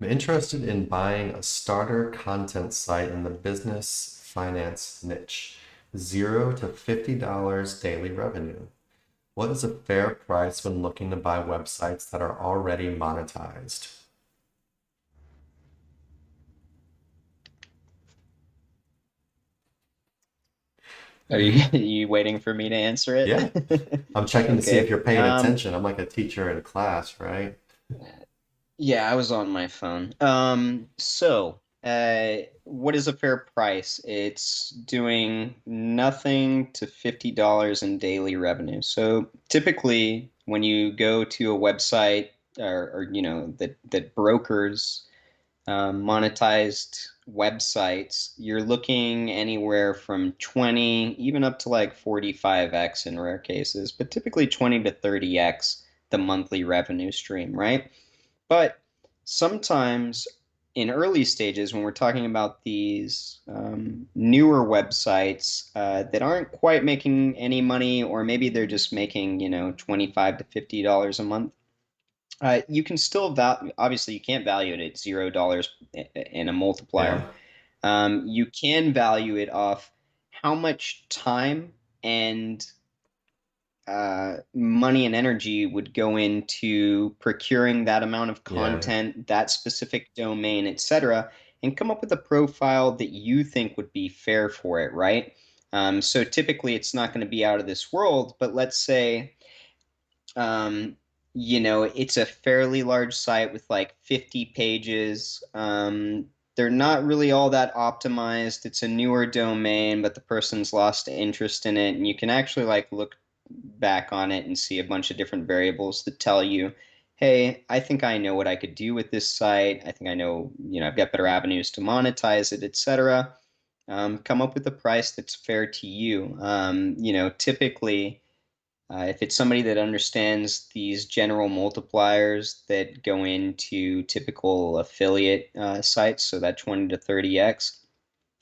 I'm interested in buying a starter content site in the business finance niche. $0 to $50 daily revenue. What is a fair price when looking to buy websites that are already monetized? Are you waiting for me to answer it? Yeah, I'm checking to see if Okay. you're paying attention. I'm like a teacher in class, right? Yeah, I was on my phone. What is a fair price? It's doing nothing to $50 in daily revenue. So typically, when you go to a website or that brokers monetized websites, you're looking anywhere from 20, even up to like 45x in rare cases, but typically 20 to 30x the monthly revenue stream, right? But sometimes in early stages, when we're talking about these newer websites that aren't quite making any money, or maybe they're just making, $25 to $50 a month, You can still obviously you can't value it at $0 in a multiplier. Yeah. You can value it off how much time and money and energy would go into procuring that amount of Yeah. content, that specific domain, etc., and come up with a profile that you think would be fair for it, right? So typically it's not going to be out of this world, but let's say um, it's a fairly large site with like 50 pages. They're not really all that optimized. It's a newer domain, but the person's lost interest in it, and you can actually like look back on it and see a bunch of different variables that tell you, hey, I think I know what I could do with this site. I think I know, I've got better avenues to monetize it, etc. Come up with a price that's fair to you. Typically, if it's somebody that understands these general multipliers that go into typical affiliate sites, so that 20 to 30x,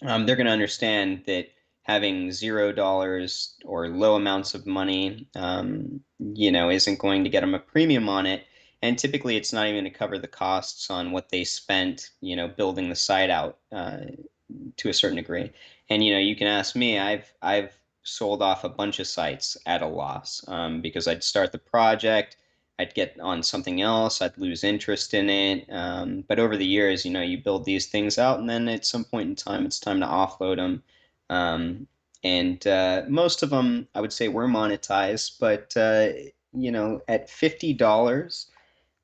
they're going to understand that having $0 or low amounts of money, isn't going to get them a premium on it. And typically, it's not even going to cover the costs on what they spent, building the site out to a certain degree. And you can ask me. I've sold off a bunch of sites at a loss because I'd start the project. I'd get on something else, I'd lose interest in it. But over the years, you build these things out, and then at some point in time, it's time to offload them. And most of them, I would say, were monetized, but at $50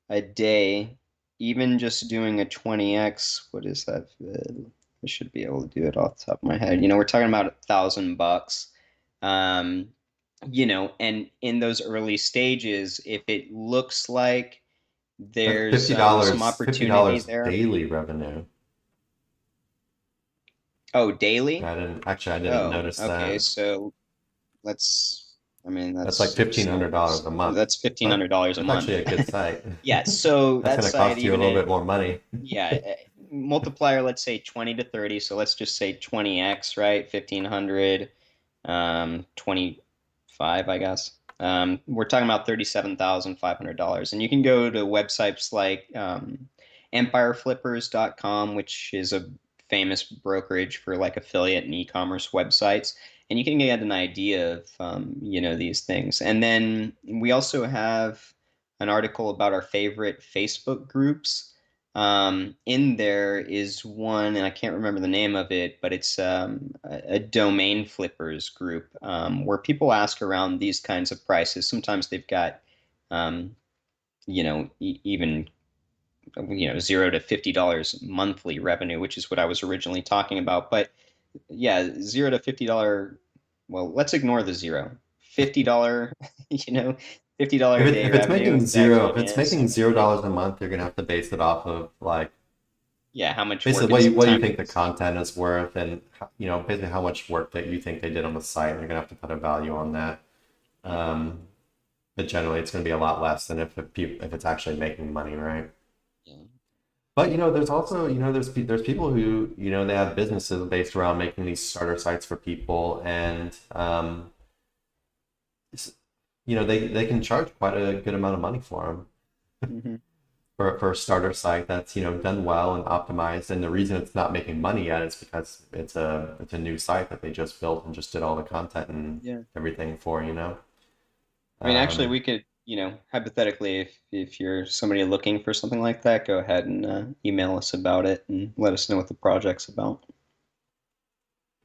a day, even just doing a 20x, what is that? I should be able to do it off the top of my head. We're talking about $1,000. Um, and in those early stages, if it looks like That's there's fifty some dollars. Fifty opportunity dollars there. daily revenue. Oh, daily? I didn't Oh, notice okay. that. So let's, I mean, That's like that's $1,500 a month. that's $1,500 a That's month. actually a good site. Yeah. So That's that going to site, cost you a even little at, bit more money. yeah, multiplier, let's say 20 to 30. So let's just say 20x, right? 1,500, 25, I guess. We're talking about $37,500. And you can go to websites like empireflippers.com, which is a famous brokerage for like affiliate and e-commerce websites. And you can get an idea of, these things. And then we also have an article about our favorite Facebook groups. In there is one, and I can't remember the name of it, but it's a domain flippers group where people ask around these kinds of prices. Sometimes they've got, um, even $0 to $50 monthly revenue, which is what I was originally talking about. But yeah, $0 to $50. Well, let's ignore the zero. $50, $50 a day If it's revenue. making It's zero, actually if it's handsome. making $0 a month, you're gonna have to base it off of like Yeah, how much basically work and what you time it think the is. content is worth, and basically how much work that you think they did on the site. You're gonna have to put a value on that. Um, but generally, it's gonna be a lot less than if it's actually making money, right? Yeah. But there's also there's people who they have businesses based around making these starter sites for people, and they can charge quite a good amount of money for them Hmm. for a starter site that's done well and optimized. And the reason it's not making money yet is because it's a new site that they just built and just did all the content and Yeah. everything for. I mean, actually, Um, we could, hypothetically, if you're somebody looking for something like that, go ahead and email us about it and let us know what the project's about.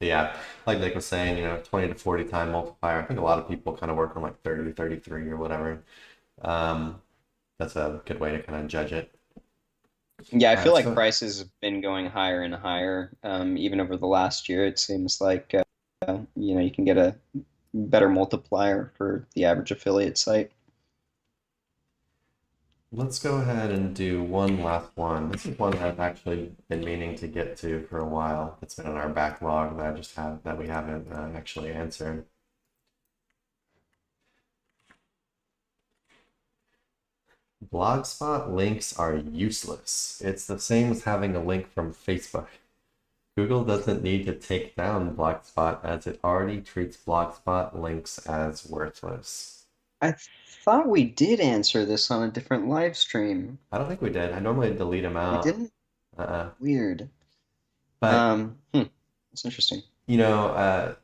yeah, like Nick was saying, 20 to 40 time multiplier. I think a lot of people kind of work on like 30 to 33 or whatever. Um, that's a good way to kind of judge it. Yeah, I All feel right, like so prices have been going higher and higher. Even over the last year, it seems like, you can get a better multiplier for the average affiliate site. let's go ahead and do one last one. This is one that I've actually been meaning to get to for a while. It's been in our backlog that we haven't actually answered. Blogspot links are useless. It's the same as having a link from Facebook. Google doesn't need to take down Blogspot as it already treats Blogspot links as worthless. I thought we did answer this on a different live stream. I don't think we did. I normally delete them We out. didn't? Uh-uh. Weird. But That's interesting. you know,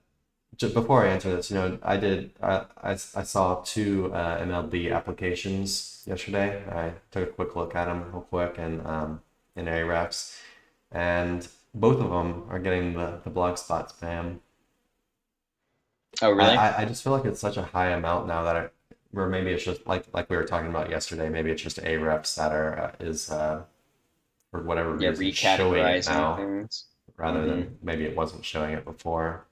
just before I answer this, I did. I saw two MLB applications yesterday. I took a quick look at them real quick and in Ahrefs, and both of them are getting the Blogspot spam. Oh, really? I just feel like it's such a high amount now that or maybe it's just like we were talking about yesterday. Maybe it's just Ahrefs that are is for whatever Yeah, reason showing it recategorizing now things. rather Hmm. than maybe it wasn't showing it before.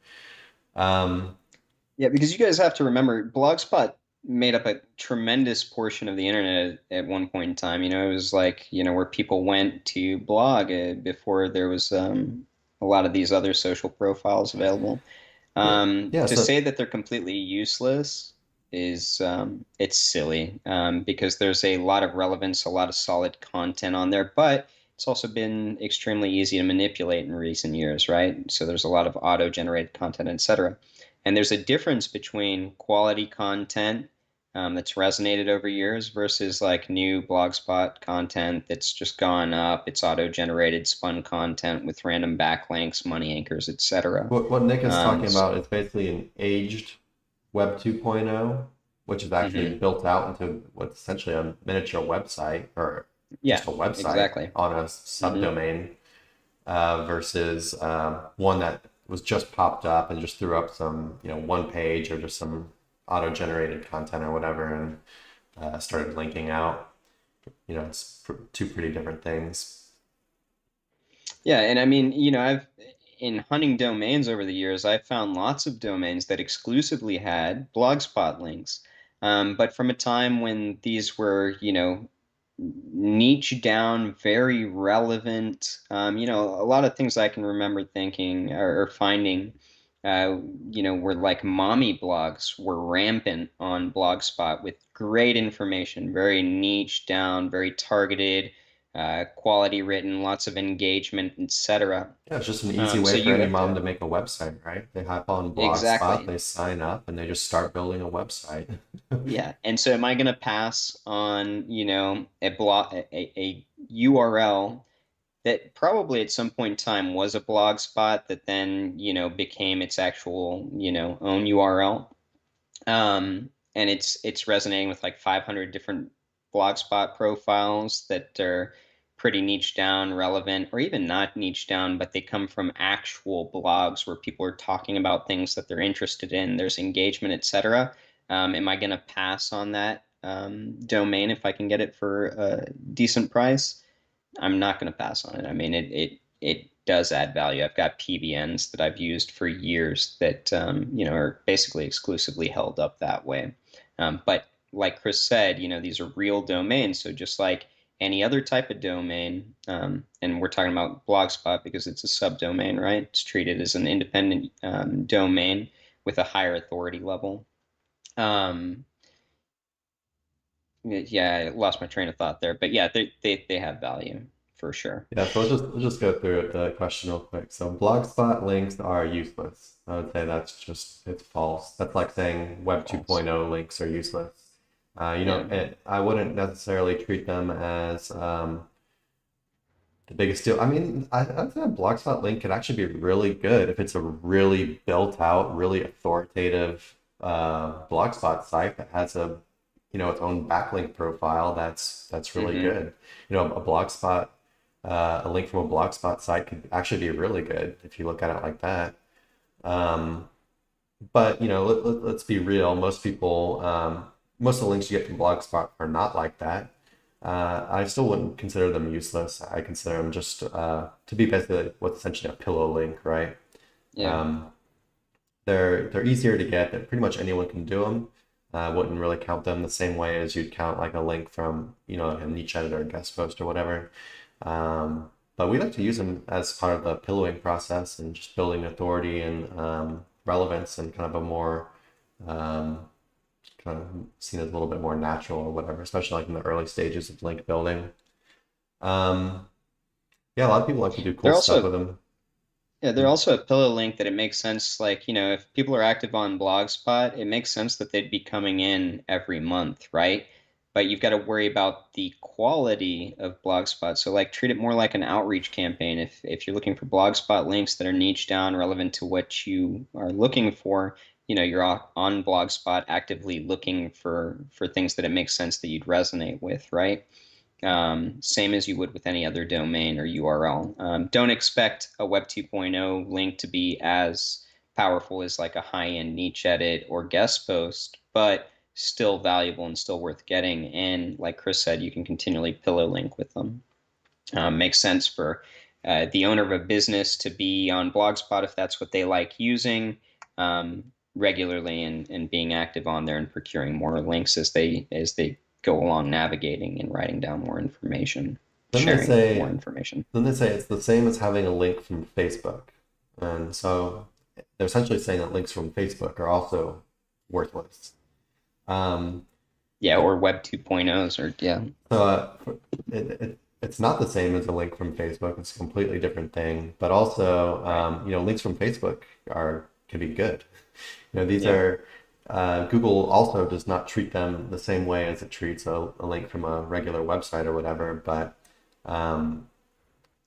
Um, Yeah, because you guys have to remember, Blogspot made up a tremendous portion of the internet at one point in time. It was like, where people went to blog before there was a lot of these other social profiles available. yeah, yeah. To So say that they're completely useless is it's silly because there's a lot of relevance, a lot of solid content on there, but it's also been extremely easy to manipulate in recent years, right? So there's a lot of auto-generated content, etc. And there's a difference between quality content that's resonated over years versus like new Blogspot content that's just gone up. It's auto-generated spun content with random backlinks, money anchors, etc. what Nick is talking So, about is basically an aged Web 2.0, which is actually mhm. built out into what's essentially a miniature website or Yeah, just a website exactly. on a Hmm. subdomain versus one that was just popped up and just threw up some, one page or just some auto-generated content or whatever and started linking out. It's two pretty different things. Yeah, and I mean, I've in hunting domains over the years, I've found lots of domains that exclusively had Blogspot links. But from a time when these were, niche down, very relevant, a lot of things I can remember thinking or finding, uh, were like mommy blogs were rampant on Blogspot with great information, very niche down, very targeted quality written, lots of engagement, etc. Yeah, it's just an easy So way for you any have mom to to make a website, right? They hop on Blogspot, exactly, they sign up, and they just start building a website. yeah. And so, am I going to pass on, a URL that probably at some point in time was a blog spot that then, became its actual, own URL? And it's resonating with like 500 different blogspot profiles that are pretty niche down, relevant, or even not niche down, but they come from actual blogs where people are talking about things that they're interested in. There's engagement, etc. Am I going to pass on that domain if I can get it for a decent price? I'm not going to pass on it. I mean, it does add value. I've got PBNs that I've used for years that are basically exclusively held up that way. But like Chris said, these are real domains. So just like any other type of domain, and we're talking about Blogspot because it's a subdomain, right? It's treated as an independent domain with a higher authority level. Um, yeah, I lost my train of thought there, but yeah, they have value for sure. Yeah, so let's just go through the question real quick. So Blogspot links are useless. I would say it's false. That's like saying Web False. 2.0 links are useless. Yeah. I wouldn't necessarily treat them as the biggest deal. I mean, I'd say a Blogspot link could actually be really good if it's a really built out, really authoritative Blogspot site that has its own backlink profile that's really Hmm. good. A Blogspot, a link from a Blogspot site could actually be really good if you look at it like that. Um, but let's be real. Most of the links you get from Blogspot are not like that. I still wouldn't consider them useless. I consider them just to be basically what's essentially a pillow link, right? Yeah. Um, they're easier to get. That pretty much anyone can do them. Wouldn't really count them the same way as you'd count like a link from like a niche editor guest post or whatever. But we like to use them as part of the pillowing process and just building authority and relevance and kind of a more um, kind of seen as a little bit more natural or whatever, especially like in the early stages of link building. Um, yeah, a lot of people like to do cool They're stuff with also them. Yeah, they're also a pillow link that it makes sense, like, if people are active on Blogspot, it makes sense that they'd be coming in every month, right? But you've got to worry about the quality of Blogspot. So like treat it more like an outreach campaign. If you're looking for Blogspot links that are niche down, relevant to what you are looking for, you're on Blogspot actively looking for things that it makes sense that you'd resonate with, right? Same as you would with any other domain or URL. Don't expect a Web 2.0 link to be as powerful as like a high-end niche edit or guest post, but still valuable and still worth getting. And like Chris said, you can continually pillow link with them. Makes sense for the owner of a business to be on Blogspot if that's what they like using regularly, and being active on there and procuring more links as they go along navigating and writing down more information, Then they sharing more say information. then they say it's the same as having a link from Facebook, and so they're essentially saying that links from Facebook are also worthless. Um, Yeah, or Web 2.0s, or yeah. so it's not the same as a link from Facebook. It's a completely different thing. But also, Right. links from Facebook are can be good. These Yeah. are Google also does not treat them the same way as it treats a link from a regular website or whatever. But um,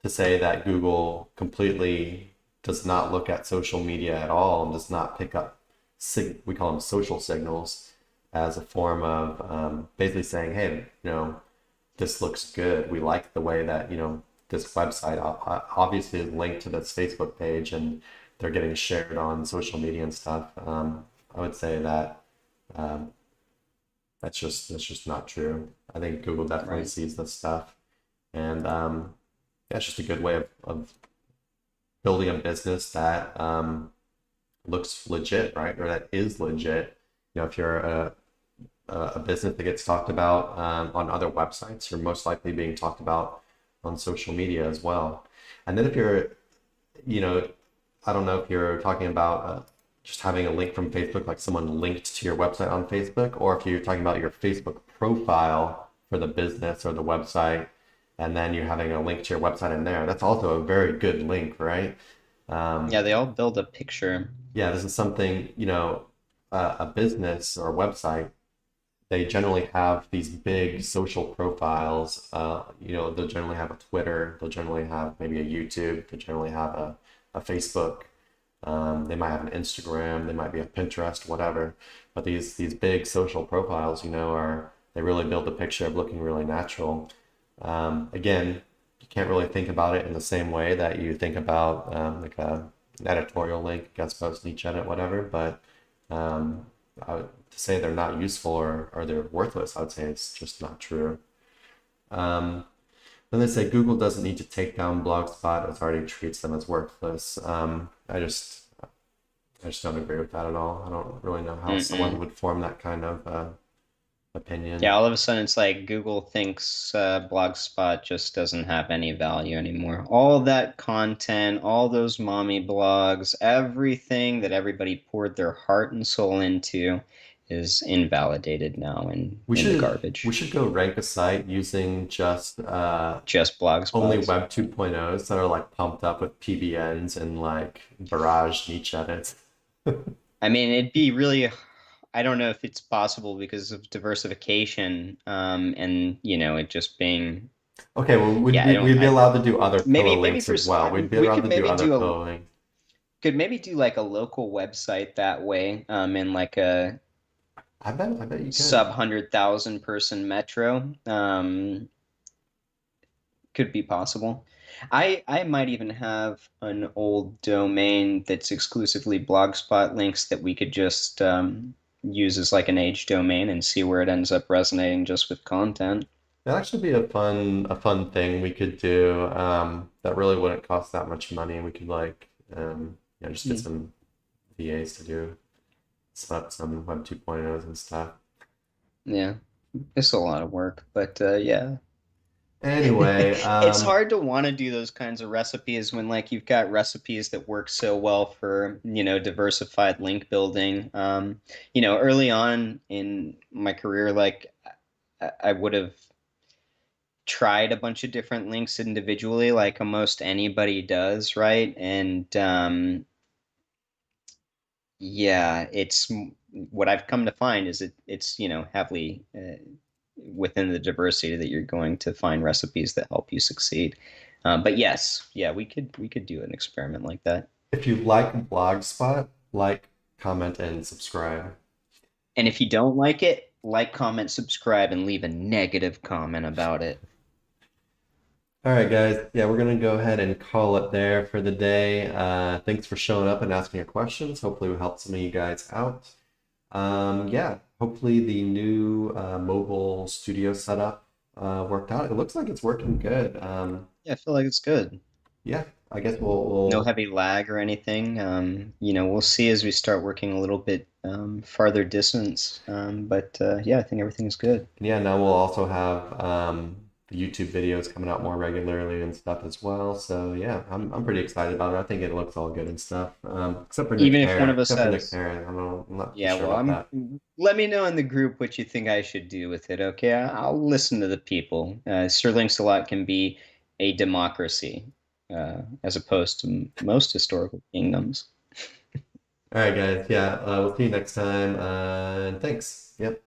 to say that Google completely does not look at social media at all and does not pick up we call them social signals as a form of basically saying, hey, this looks good. We like the way that, this website obviously is linked to this Facebook page and they're getting shared on social media and stuff. I would say that um, that's just not true. I think Google definitely Right. sees this stuff, and yeah, it's just a good way of building a business that looks legit, right? Or that is legit. If you're a business that gets talked about on other websites, you're most likely being talked about on social media as well. And then if you're, you know, I don't know if you're talking about just having a link from Facebook, like someone linked to your website on Facebook, or if you're talking about your Facebook profile for the business or the website, and then you're having a link to your website in there. That's also a very good link, right? Um, Yeah, they all build a picture. yeah, this is something, a business or website, they generally have these big social profiles. They'll generally have a Twitter, they'll generally have maybe a YouTube, they generally have a Facebook. They might have an Instagram, they might be a Pinterest, whatever. But these big social profiles, they really build the picture of looking really natural. Again, you can't really think about it in the same way that you think about like an editorial link, guest post, niche edit, whatever. But to say they're not useful or they're worthless, I would say it's just not true. Um, then they say Google doesn't need to take down Blogspot; it already treats them as worthless. I just don't agree with that at all. I don't really know how someone Mm-mm. would form that kind of Yeah, opinion. all of a sudden it's like Google thinks Blogspot just doesn't have any value anymore. All that content, all those mommy blogs, everything that everybody poured their heart and soul into is invalidated now and We in the should we garbage. should go rank a site using just Just only Blogspots. Web 2.0s that are like pumped up with PBNs and like barrage niche edits. I mean, it'd be really, I don't know if it's possible because of diversification, and it just being, Okay, well, yeah, I don't, we'd be I allowed to do other pillow maybe links for as well. We'd be we allowed could to do maybe other do a pillow links. could maybe do like a local website that way, in like a I bet you could. sub 100,000 person metro. Could be possible. I might even have an old domain that's exclusively Blogspot links that we could just use as like an age domain and see where it ends up resonating just with content. That'd actually be a fun thing we could do. That really wouldn't cost that much money. We could like just get Hmm. some VAs to do set up some Web 2.0s and stuff. Yeah, it's a lot of work, but yeah. Anyway, It's hard to want to do those kinds of recipes when like you've got recipes that work so well for, diversified link building. Early on in my career, like I would have tried a bunch of different links individually, like almost anybody does, right? And yeah, it's what I've come to find is it's heavily within the diversity that you're going to find recipes that help you succeed. But yes, yeah, we could do an experiment like that. If you like Blogspot, like, comment, and subscribe. And if you don't like, comment, subscribe, and leave a negative comment about it. All right, guys. Yeah, we're gonna go ahead and call it there for the day. Thanks for showing up and asking your questions. Hopefully, we helped some of you guys out. Yeah, hopefully the new mobile studio setup worked out. It looks like it's working good. Yeah, I feel like it's good. Yeah, I guess No we'll heavy lag or anything. We'll see as we start working a little bit farther distance. But yeah, I think everything's good. yeah, now we'll also have the YouTube videos coming out more regularly and stuff as well. So yeah, I'm pretty excited about it. I think it looks all good and stuff. Except for Nick's Even if one hair. of us Except for Nick's has, hair. I don't know, I'm not too yeah, sure well, about that. let me know in the group what you think I should do with it. Okay, I'll listen to the people. Sir Links-a-Lot can be a democracy, as opposed to most historical kingdoms. All right, guys. Yeah, we'll see you next time. And thanks. Yep.